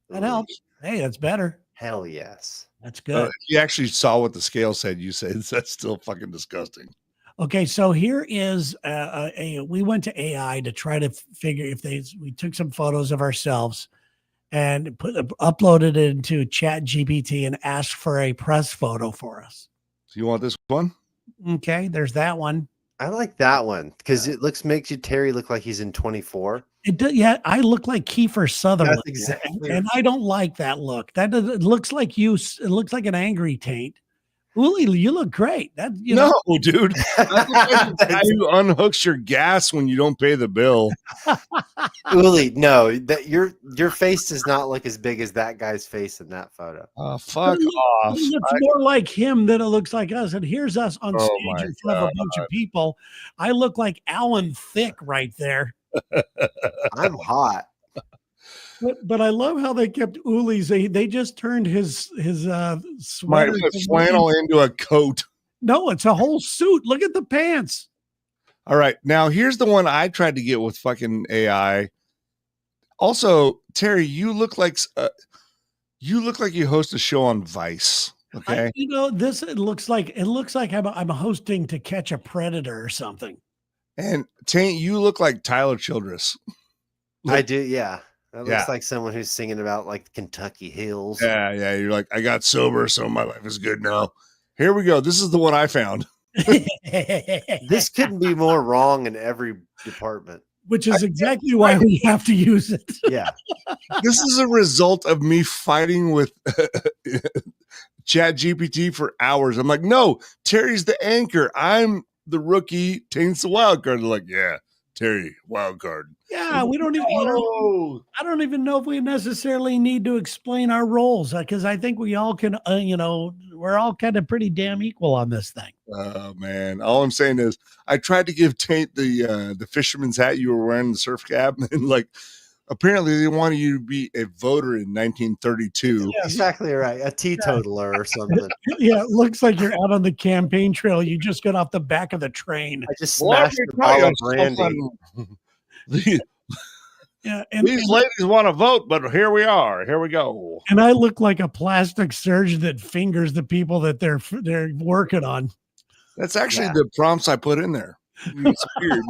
That helps. Hey, that's better. Hell yes. That's good. You actually saw what the scale said. You said that's still fucking disgusting. Okay, so here is we went to AI to try to figure we took some photos of ourselves and uploaded it into Chat GPT and asked for a press photo for us. So you want this one? Okay, there's that one. I like that one because it makes Terry look like he's in 24. It does, yeah. I look like Kiefer Sutherland, That's exactly, and I don't like that look. It looks like you. It looks like an angry taint. Uli, you look great. No, dude. That's the guy who unhooks your gas when you don't pay the bill. Uli, no, that your face does not look as big as that guy's face in that photo. Fuck off. It looks more like him than it looks like us. And here's us on stage in front of a bunch of people. I look like Alan Thicke right there. I'm hot. But I love how they kept Uli's. They just turned his sweater flannel into a coat. No, it's a whole suit. Look at the pants. All right, now here's the one I tried to get with fucking AI. Also, Terry, you look like you host a show on Vice. Okay, it looks like I'm hosting To Catch a Predator or something. And Taint, you look like Tyler Childress. I do, yeah. That looks like someone who's singing about like Kentucky hills. Yeah. You're like, I got sober, so my life is good now. Here we go. This is the one I found. This couldn't be more wrong in every department. Which is exactly why we have to use it. Yeah. This is a result of me fighting with Chat GPT for hours. I'm like, no, Terry's the anchor. I'm the rookie. Taint's the wild card. They're like, yeah, Terry, wild card. Yeah, we don't even. I don't even know if we necessarily need to explain our roles because I think we all can. We're all kind of pretty damn equal on this thing. Oh man! All I'm saying is, I tried to give Taint the fisherman's hat you were wearing, the surf cap, and like Apparently, they wanted you to be a voter in 1932. Exactly right. A teetotaler or something. Yeah, it looks like you're out on the campaign trail. You just got off the back of the train. I just Well, smashed the bottle of brandy. Yeah, and These ladies want to vote, but here we are. Here we go. and I look like a plastic surgeon that fingers the people that they're working on. That's actually the prompts I put in there. It's weird.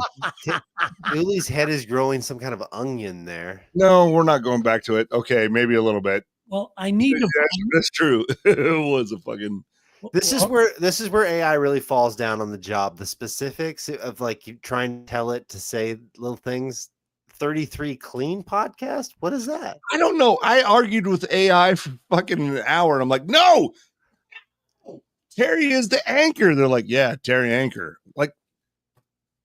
Dooley's head is growing some kind of onion there. No, we're not going back to it. Okay, maybe a little bit. Well, I need to. That's true. It was a fucking. This is where AI really falls down on the job. The specifics of like you trying to tell it to say little things. 33 clean podcast. What is that? I don't know. I argued with AI for fucking an hour, and I'm like, no, Terry is the anchor. They're like, yeah, Terry Anchor. Like,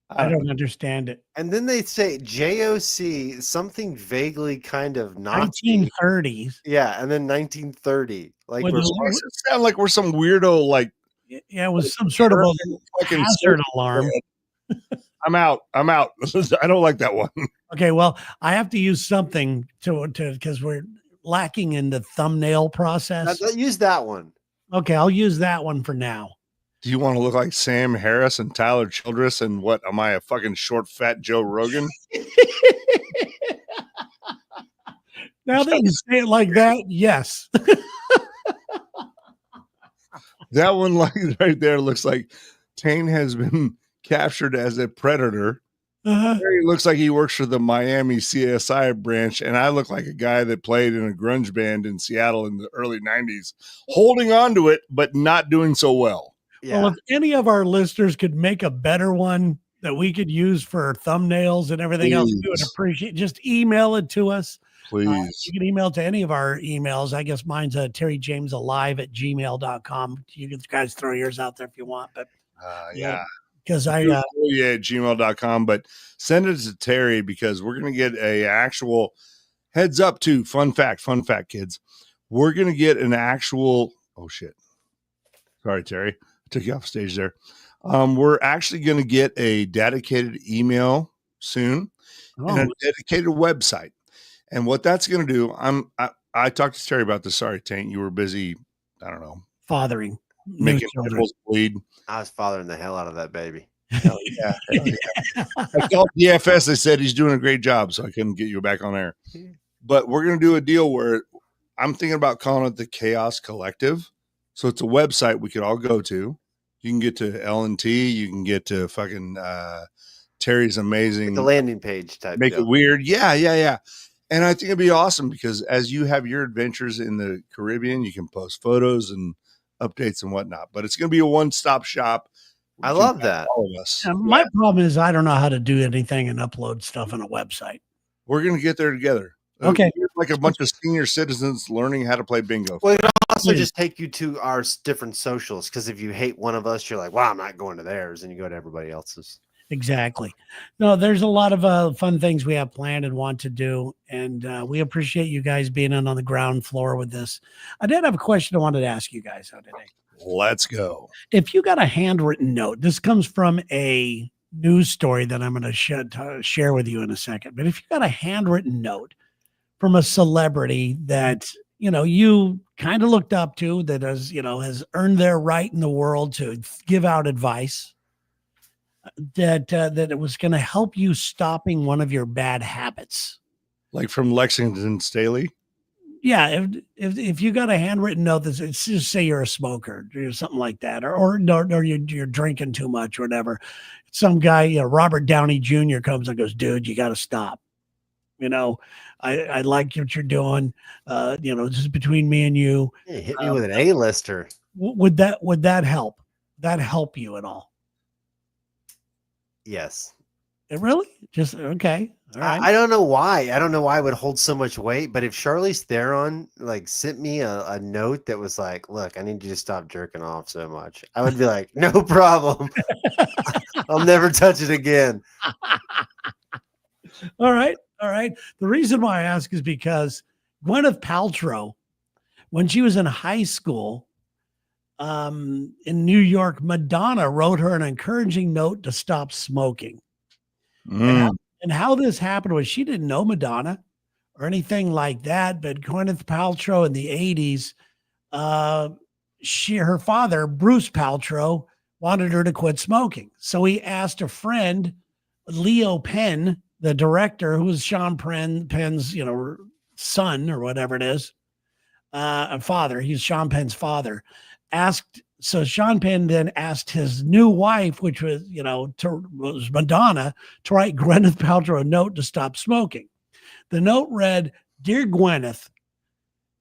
I don't understand it. And then they say JOC, something vaguely kind of Nazi. 1930s. Yeah, and then 1930. Like, When It sound like we're some weirdo. Like, yeah, it was some sort of a fucking hazard alarm. I'm out. I don't like that one. Okay, well, I have to use something to because we're lacking in the thumbnail process. use that one. Okay, I'll use that one for now. Do you want to look like Sam Harris and Tyler Childress? And what am I, a fucking short, fat Joe Rogan? Now that you say it like that, yes. That one, like right there, looks like Tane has been captured as a predator. He looks like he works for the Miami CSI branch, and I look like a guy that played in a grunge band in Seattle in the early 90s, holding on to it, but not doing so well. Yeah. Well, if any of our listeners could make a better one that we could use for thumbnails and everything else, we would appreciate. Just email it to us. Please. You can email to any of our emails. I guess mine's terryjamesalive@gmail.com. You guys throw yours out there if you want, but yeah. Because at gmail.com, but send it to Terry because we're going to get a actual heads up to fun fact, kids. We're going to get an actual, oh shit. Sorry, Terry. I took you off stage there. We're actually going to get a dedicated email soon and a dedicated website. And what that's going to do, I talked to Terry about this. Sorry, Taint, you were busy. I don't know. Fathering. Making nipples bleed. I was fathering the hell out of that baby. Hell yeah. I called DFS. They said he's doing a great job, so I couldn't get you back on air. But we're going to do a deal where I'm thinking about calling it the Chaos Collective. So it's a website we could all go to. You can get to L&T. You can get to fucking Terry's amazing. Like the landing page type. Make it weird. Yeah. And I think it'd be awesome because as you have your adventures in the Caribbean, you can post photos and updates and whatnot. But it's going to be a one-stop shop. I love that. All of us. My problem is I don't know how to do anything and upload stuff on a website. We're going to get there together. Okay. We're like a bunch of senior citizens learning how to play bingo. Well, it also just take you to our different socials because if you hate one of us, you're like, well, I'm not going to theirs, and you go to everybody else's. Exactly. No, there's a lot of fun things we have planned and want to do, and we appreciate you guys being on the ground floor with this. I did have a question I wanted to ask you guys today. Let's go. If you got a handwritten note, this comes from a news story that I'm going to share with you in a second. But if you got a handwritten note from a celebrity that, you kind of looked up to, that has earned their right in the world to give out advice, that it was going to help you stopping one of your bad habits. Like from Lexington Staley? Yeah, if you got a handwritten note that it's just say you're a smoker or something like that, or you're drinking too much or whatever. Some guy, Robert Downey Jr. comes and goes, dude, you got to stop. I like what you're doing. This is between me and you. Hey, hit me with an A-lister. Would that help? That help you at all? Yes. It really? Just okay. All right. I don't know why. I don't know why it would hold so much weight. But if Charlize Theron sent me a note that was like, "Look, I need you to stop jerking off so much," I would be like, "No problem. I'll never touch it again." All right. The reason why I ask is because Gwyneth Paltrow, when she was in high school, in New York, Madonna wrote her an encouraging note to stop smoking. And how this happened was she didn't know Madonna. or anything like that. But Gwyneth Paltrow in the 80s, her father, Bruce Paltrow, wanted her to quit smoking. So he asked a friend, Leo Penn, the director, who was Sean Penn's, son or whatever it is, father. He's Sean Penn's father. So Sean Penn then asked his new wife, which was, was Madonna, to write Gwyneth Paltrow a note to stop smoking. The note read, "Dear Gwyneth,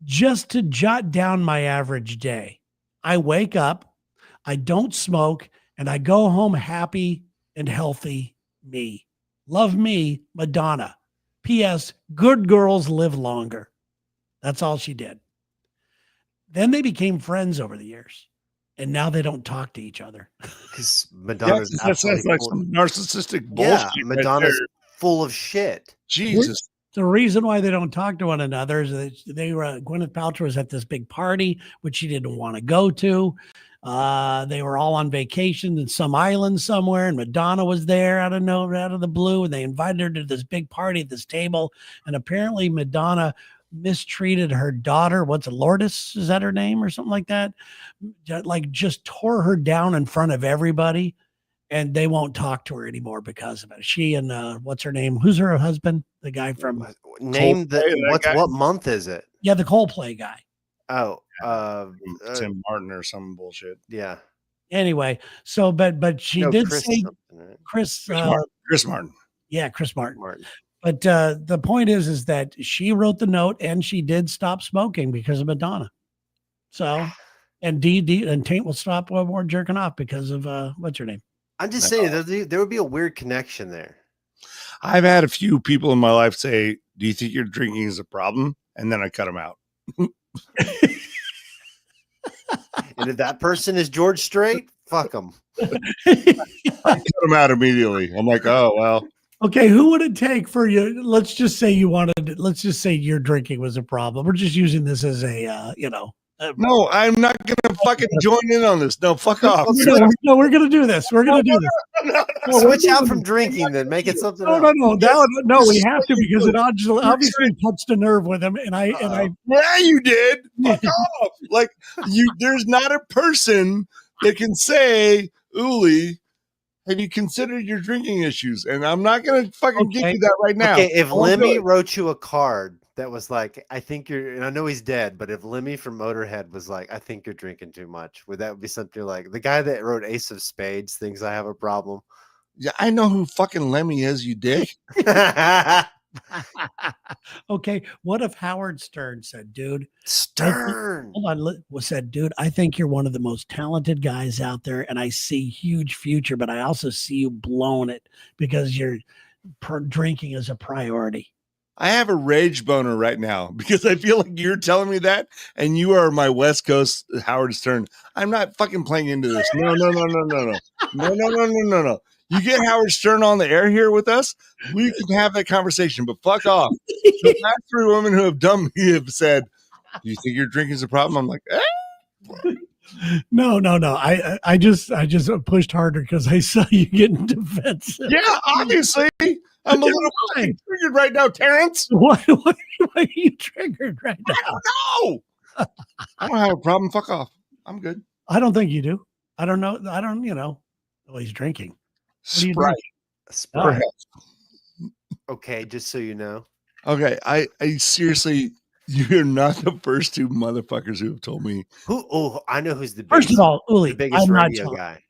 just to jot down my average day. I wake up, I don't smoke, and I go home happy and healthy me. Love me, Madonna. P.S. Good girls live longer." That's all she did. Then they became friends over the years, and now they don't talk to each other. Because Madonna's that sounds like some narcissistic bullshit. Yeah, Madonna's full of shit. Jesus. The reason why they don't talk to one another is that Gwyneth Paltrow was at this big party, which she didn't want to go to. They were all on vacation in some island somewhere, and Madonna was there out of the blue, and they invited her to this big party at this table. And apparently Madonna mistreated her daughter. What's it, Lourdes? Is that her name or something like that? Like just tore her down in front of everybody, and they won't talk to her anymore because of it. She and what's her name? Who's her husband? The guy from what month is it? Yeah, the Coldplay guy. Oh, Tim Martin or some bullshit. Yeah. Anyway, so but she did Chris say right? Chris Martin. Yeah, Chris Martin. But the point is that she wrote the note and she did stop smoking because of Madonna. So, and and Taint will stop more jerking off because of what's her name? I'm just saying there would be a weird connection there. I've had a few people in my life say, "Do you think your drinking is a problem?" And then I cut them out. And if that person is George Strait, fuck them. I cut them out immediately. I'm like, oh, well. Okay, who would it take for you? Let's just say your drinking was a problem. We're just using this as a, No, I'm not going to fucking join in on this. No, fuck off. No, we're going to do this. We're going to do this. No, switch out from drinking then. Make it something else. No, we have to because it obviously touched a nerve with him. And I yeah, you did. Fuck off. Like, there's not a person that can say, Uli, have you considered your drinking issues? And I'm not going to fucking give you that right now. Okay, if Lemmy wrote you a card that was like, I think you're, and I know he's dead, but if Lemmy from Motorhead was like, I think you're drinking too much, would that be something like the guy that wrote Ace of Spades thinks I have a problem? Yeah, I know who fucking Lemmy is, you dick. Okay, what if Howard Stern said, dude, Stern, said, dude, I think you're one of the most talented guys out there, and I see huge future, but I also see you blowing it because your drinking is a priority. I have a rage boner right now because I feel like you're telling me that, and you are my West Coast Howard Stern. I'm not fucking playing into this. No. You get Howard Stern on the air here with us, we can have that conversation, but fuck off. The last 3 women who have done me have said, "Do you think your drinking is a problem?" I'm like, No. I just pushed harder because I saw you getting defensive. Yeah, obviously. I'm a little triggered right now, Terrence. Why are you triggered right now? I don't know. I don't have a problem. Fuck off. I'm good. I don't think you do. I don't know. Well, he's drinking. Sprite. Sprite. Okay, just so you know. Okay, I seriously, you're not the first 2 motherfuckers who have told me. I know who's the biggest. First of all, Uli, the biggest radio guy.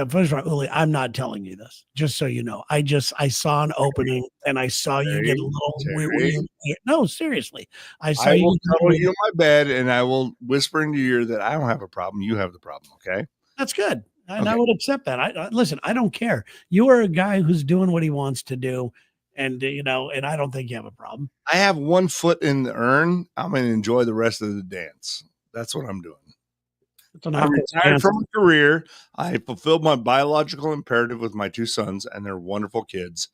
First of all, Uli, I'm not telling you this, just so you know. I saw an opening and I saw you get a little weird. No, seriously. I will cuddle you in my bed and I will whisper into your ear that I don't have a problem. You have the problem. Okay. That's good. And I would accept that. Listen, I don't care. You are a guy who's doing what he wants to do. And, and I don't think you have a problem. I have 1 foot in the urn. I'm going to enjoy the rest of the dance. That's what I'm doing. I'm retired from a career. I fulfilled my biological imperative with my 2 sons, and they're wonderful kids.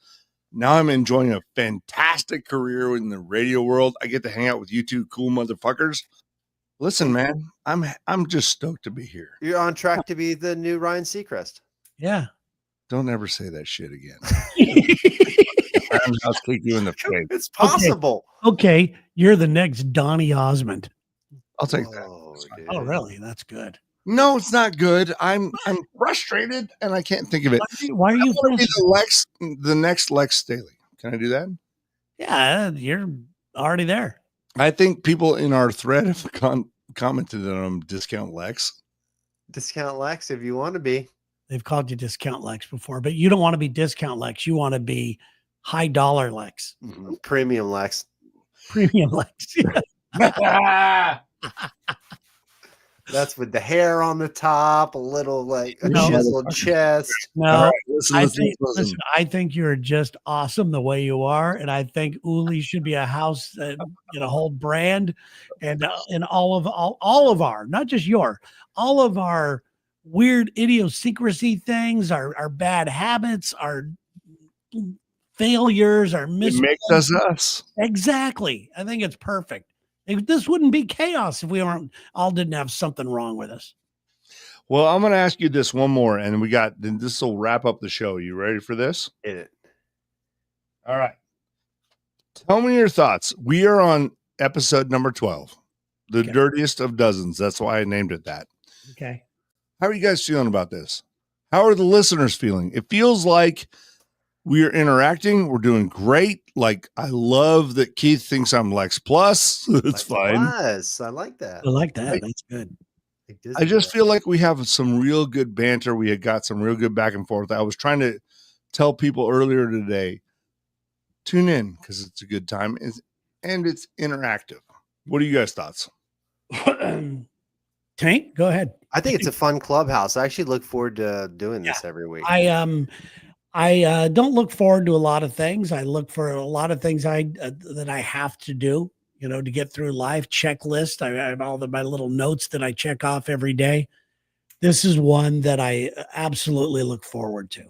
Now I'm enjoying a fantastic career in the radio world. I get to hang out with you 2 cool motherfuckers. Listen, man, I'm just stoked to be here. You're on track to be the new Ryan Seacrest. Yeah. Don't ever say that shit again. I'll kick you in the face. It's possible. Okay, you're the next Donny Osmond. I'll take Whoa, that. dude. Oh, really? That's good. No, it's not good. I'm frustrated and I can't think of it. Why are you I wanna be frustrated? the next Lex Staley. Can I do that? Yeah, you're already there. I think people in our thread have commented on Discount Lex. Discount Lex if you want to be. They've called you Discount Lex before, but you don't want to be Discount Lex. You want to be high dollar Lex. Premium Lex. Premium Lex. That's with the hair on the top, a little like a No. chiseled chest. No, All right, listen, I think you're just awesome the way you are, and I think Uli should be a house that a whole brand, and all of our, not just all of our weird idiosyncrasy things, our bad habits, our failures, our It makes us us. Exactly. I think it's perfect. This wouldn't be chaos if we all didn't have something wrong with us. Well, I'm going to ask you this one more, and this will wrap up the show. You ready for this? Hit it. All right. Tell me your thoughts. We are on episode number 12, the dirtiest of dozens. That's why I named it that. Okay. How are you guys feeling about this? How are the listeners feeling? It feels like we are interacting. We're doing great. Like, I love that Keith thinks I'm Lex Plus. It's fine. Plus. I like that. I like that. That's good. I just feel like we have some real good banter. We had got some real good back and forth. I was trying to tell people earlier today, tune in because it's a good time and it's interactive. What are you guys' thoughts? Tank, go ahead. I think it's a fun clubhouse. I actually look forward to doing this every week. I don't look forward to a lot of things. I look for a lot of things that I have to do, to get through life. Checklist. I have all my little notes that I check off every day. This is one that I absolutely look forward to.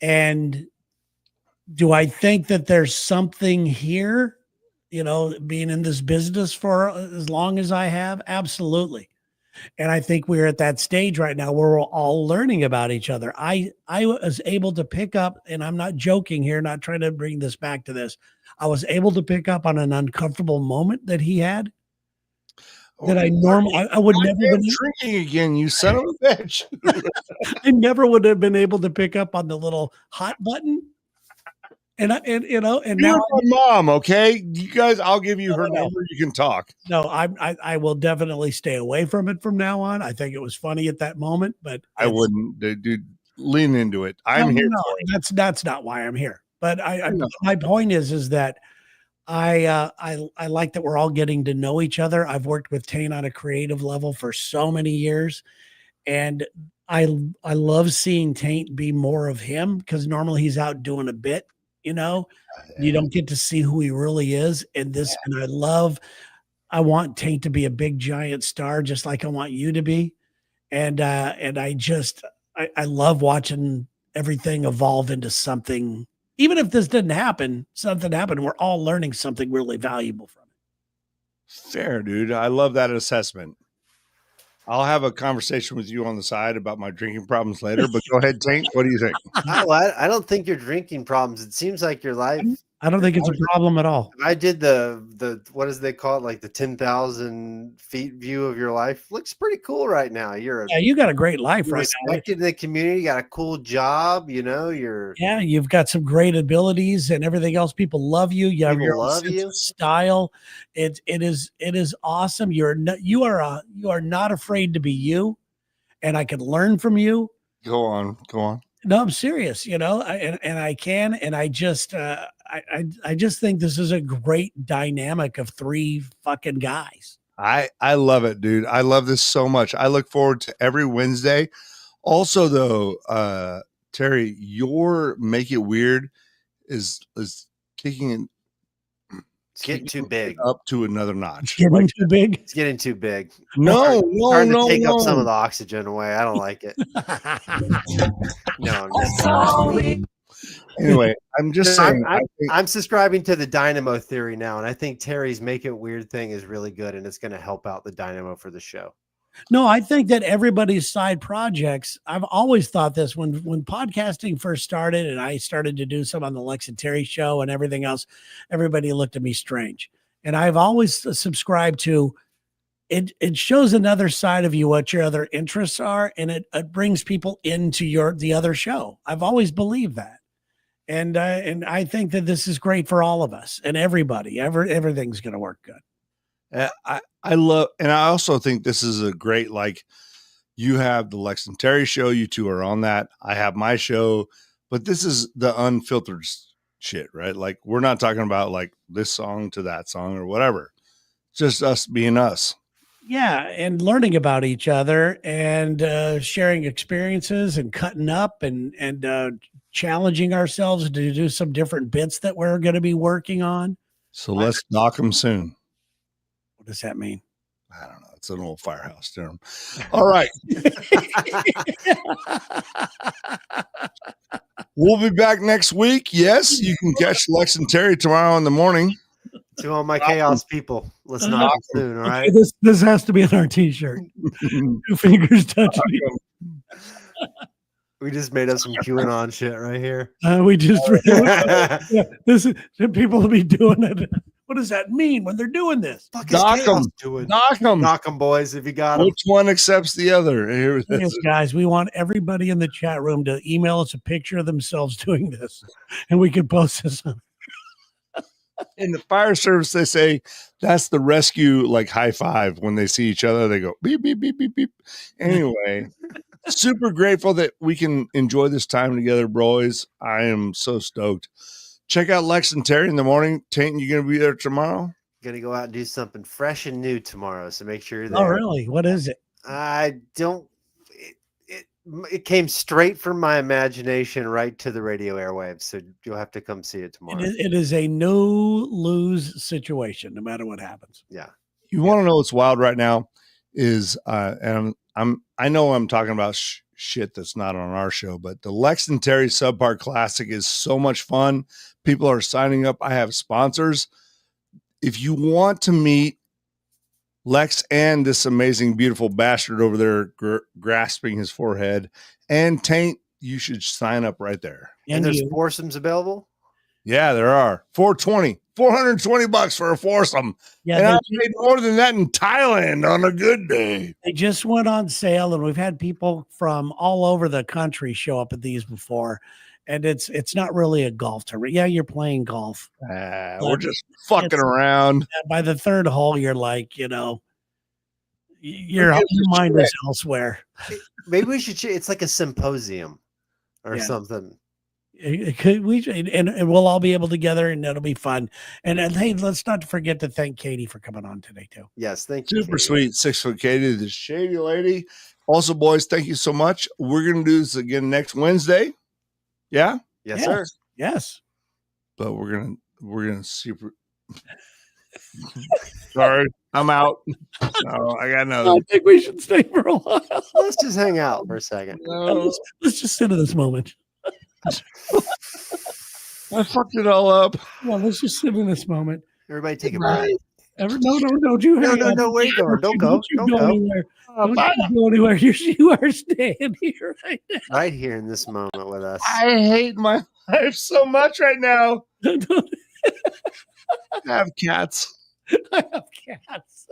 And do I think that there's something here, being in this business for as long as I have? Absolutely. And I think we're at that stage right now where we're all learning about each other. I was able to pick up, and I'm not joking here, not trying to bring this back to this. I was able to pick up on an uncomfortable moment that he had that I would never been drinking again. You son of a bitch. I never would have been able to pick up on the little hot button. And now my mom, okay, you guys, I'll give you her number. You can talk. No, I will definitely stay away from it from now on. I think it was funny at that moment, but I wouldn't, dude. Lean into it. I'm here. No, that's not why I'm here. But my point is that I like that we're all getting to know each other. I've worked with Tane on a creative level for so many years, and I love seeing Tate be more of him because normally he's out doing a bit. You don't get to see who he really is. And I want Tate to be a big giant star, just like I want you to be. And I love watching everything evolve into something. Even if this didn't happen, something happened. We're all learning something really valuable from it. Fair, dude. I love that assessment. I'll have a conversation with you on the side about my drinking problems later, but go ahead, Tank. What do you think? I don't think your drinking problems. It seems like your life. I don't think it's a problem at all. I did the what does they call it? Like the 10,000 feet view of your life. Looks pretty cool right now. You got a great life right now. Respected in the community. You got a cool job. You've got some great abilities and everything else. People love you. You have your own sense of style. It is awesome. You are not afraid to be you, and I can learn from you. Go on. No, I'm serious, and I can, and I just think this is a great dynamic of three fucking guys. I love it, dude. I love this so much. I look forward to every Wednesday. Also, though, Terry, your Make It Weird is kicking it. It's getting too big. Up to another notch. Getting too big? It's getting too big. No, starting to take up some of the oxygen away. I don't like it. No, I'm just anyway, I'm just saying. I'm subscribing to the Dynamo theory now, and I think Terry's Make It Weird thing is really good, and it's going to help out the Dynamo for the show. No, I think that everybody's side projects, I've always thought this when podcasting first started and I started to do some on the Lex and Terry show and everything else, everybody looked at me strange. And I've always subscribed to it shows another side of you, what your other interests are, and it brings people into the other show. I've always believed that. And I think that this is great for all of us and everybody. Everything's going to work good. I love, and I also think this is a great, like, you have the Lex and Terry show. You two are on that. I have my show, but this is the unfiltered shit, right? Like, we're not talking about like this song to that song or whatever. It's just us being us. Yeah, and learning about each other and sharing experiences and cutting up and challenging ourselves to do some different bits that we're going to be working on. So let's knock them soon. What does that mean? I don't know. It's an old firehouse term. All right. We'll be back next week. Yes, you can catch Lex and Terry tomorrow in the morning. To all my chaos people, let's knock them soon, all right? Okay, this has to be on our t-shirt. 2 fingers touching. We just made up some QAnon shit right here. We just this is people will be doing it. What does that mean when they're doing this? Knock them, knock them, boys! If you got them. Which one accepts the other? Here, yes, guys, we want everybody in the chat room to email us a picture of themselves doing this, and we can post this on. In the fire service, they say that's the rescue, like, high five. When they see each other, they go beep, beep, beep, beep, beep. Anyway, super grateful that we can enjoy this time together, boys. I am so stoked. Check out Lex and Terry in the morning. Taint, you going to be there tomorrow? Gonna go out and do something fresh and new tomorrow, so make sure you're there. Oh, really? What is it? I don't. It came straight from my imagination right to the radio airwaves, so you'll have to come see it tomorrow. It is a no-lose situation, no matter what happens. Yeah. You want to know what's wild right now is, and I know I'm talking about shit that's not on our show, but the Lex and Terry Subpar Classic is so much fun. People are signing up. I have sponsors. If you want to meet Lex and this amazing, beautiful bastard over there grasping his forehead and Taint, you should sign up right there. And there's foursomes available? Yeah, there are. $420 for a foursome. Yeah, and I paid more than that in Thailand on a good day. They just went on sale, and we've had people from all over the country show up at these before. And it's not really a golf tournament. Yeah, you're playing golf. We're just fucking around. By the third hole, you're like, your mind is elsewhere. Maybe we should. It's like a symposium or something. And we'll all be able to together, and it'll be fun. And hey, let's not forget to thank Katie for coming on today too. Yes, thank you. Super sweet, 6-foot Katie, the shady lady. Also, boys, thank you so much. We're gonna do this again next Wednesday. Yeah. Yes, sir. Yes. But we're gonna super. Sorry, I'm out. No, I got another. I think we should stay for a while. Let's just hang out for a second. No. Let's just sit in this moment. I fucked it all up. Well, let's just sit in this moment. Everybody take a breath. No, don't you? No, where you going? Don't go. Don't go anywhere. Don't go anywhere. You are staying here right now. Right here in this moment with us. I hate my life so much right now. I have cats. I have cats.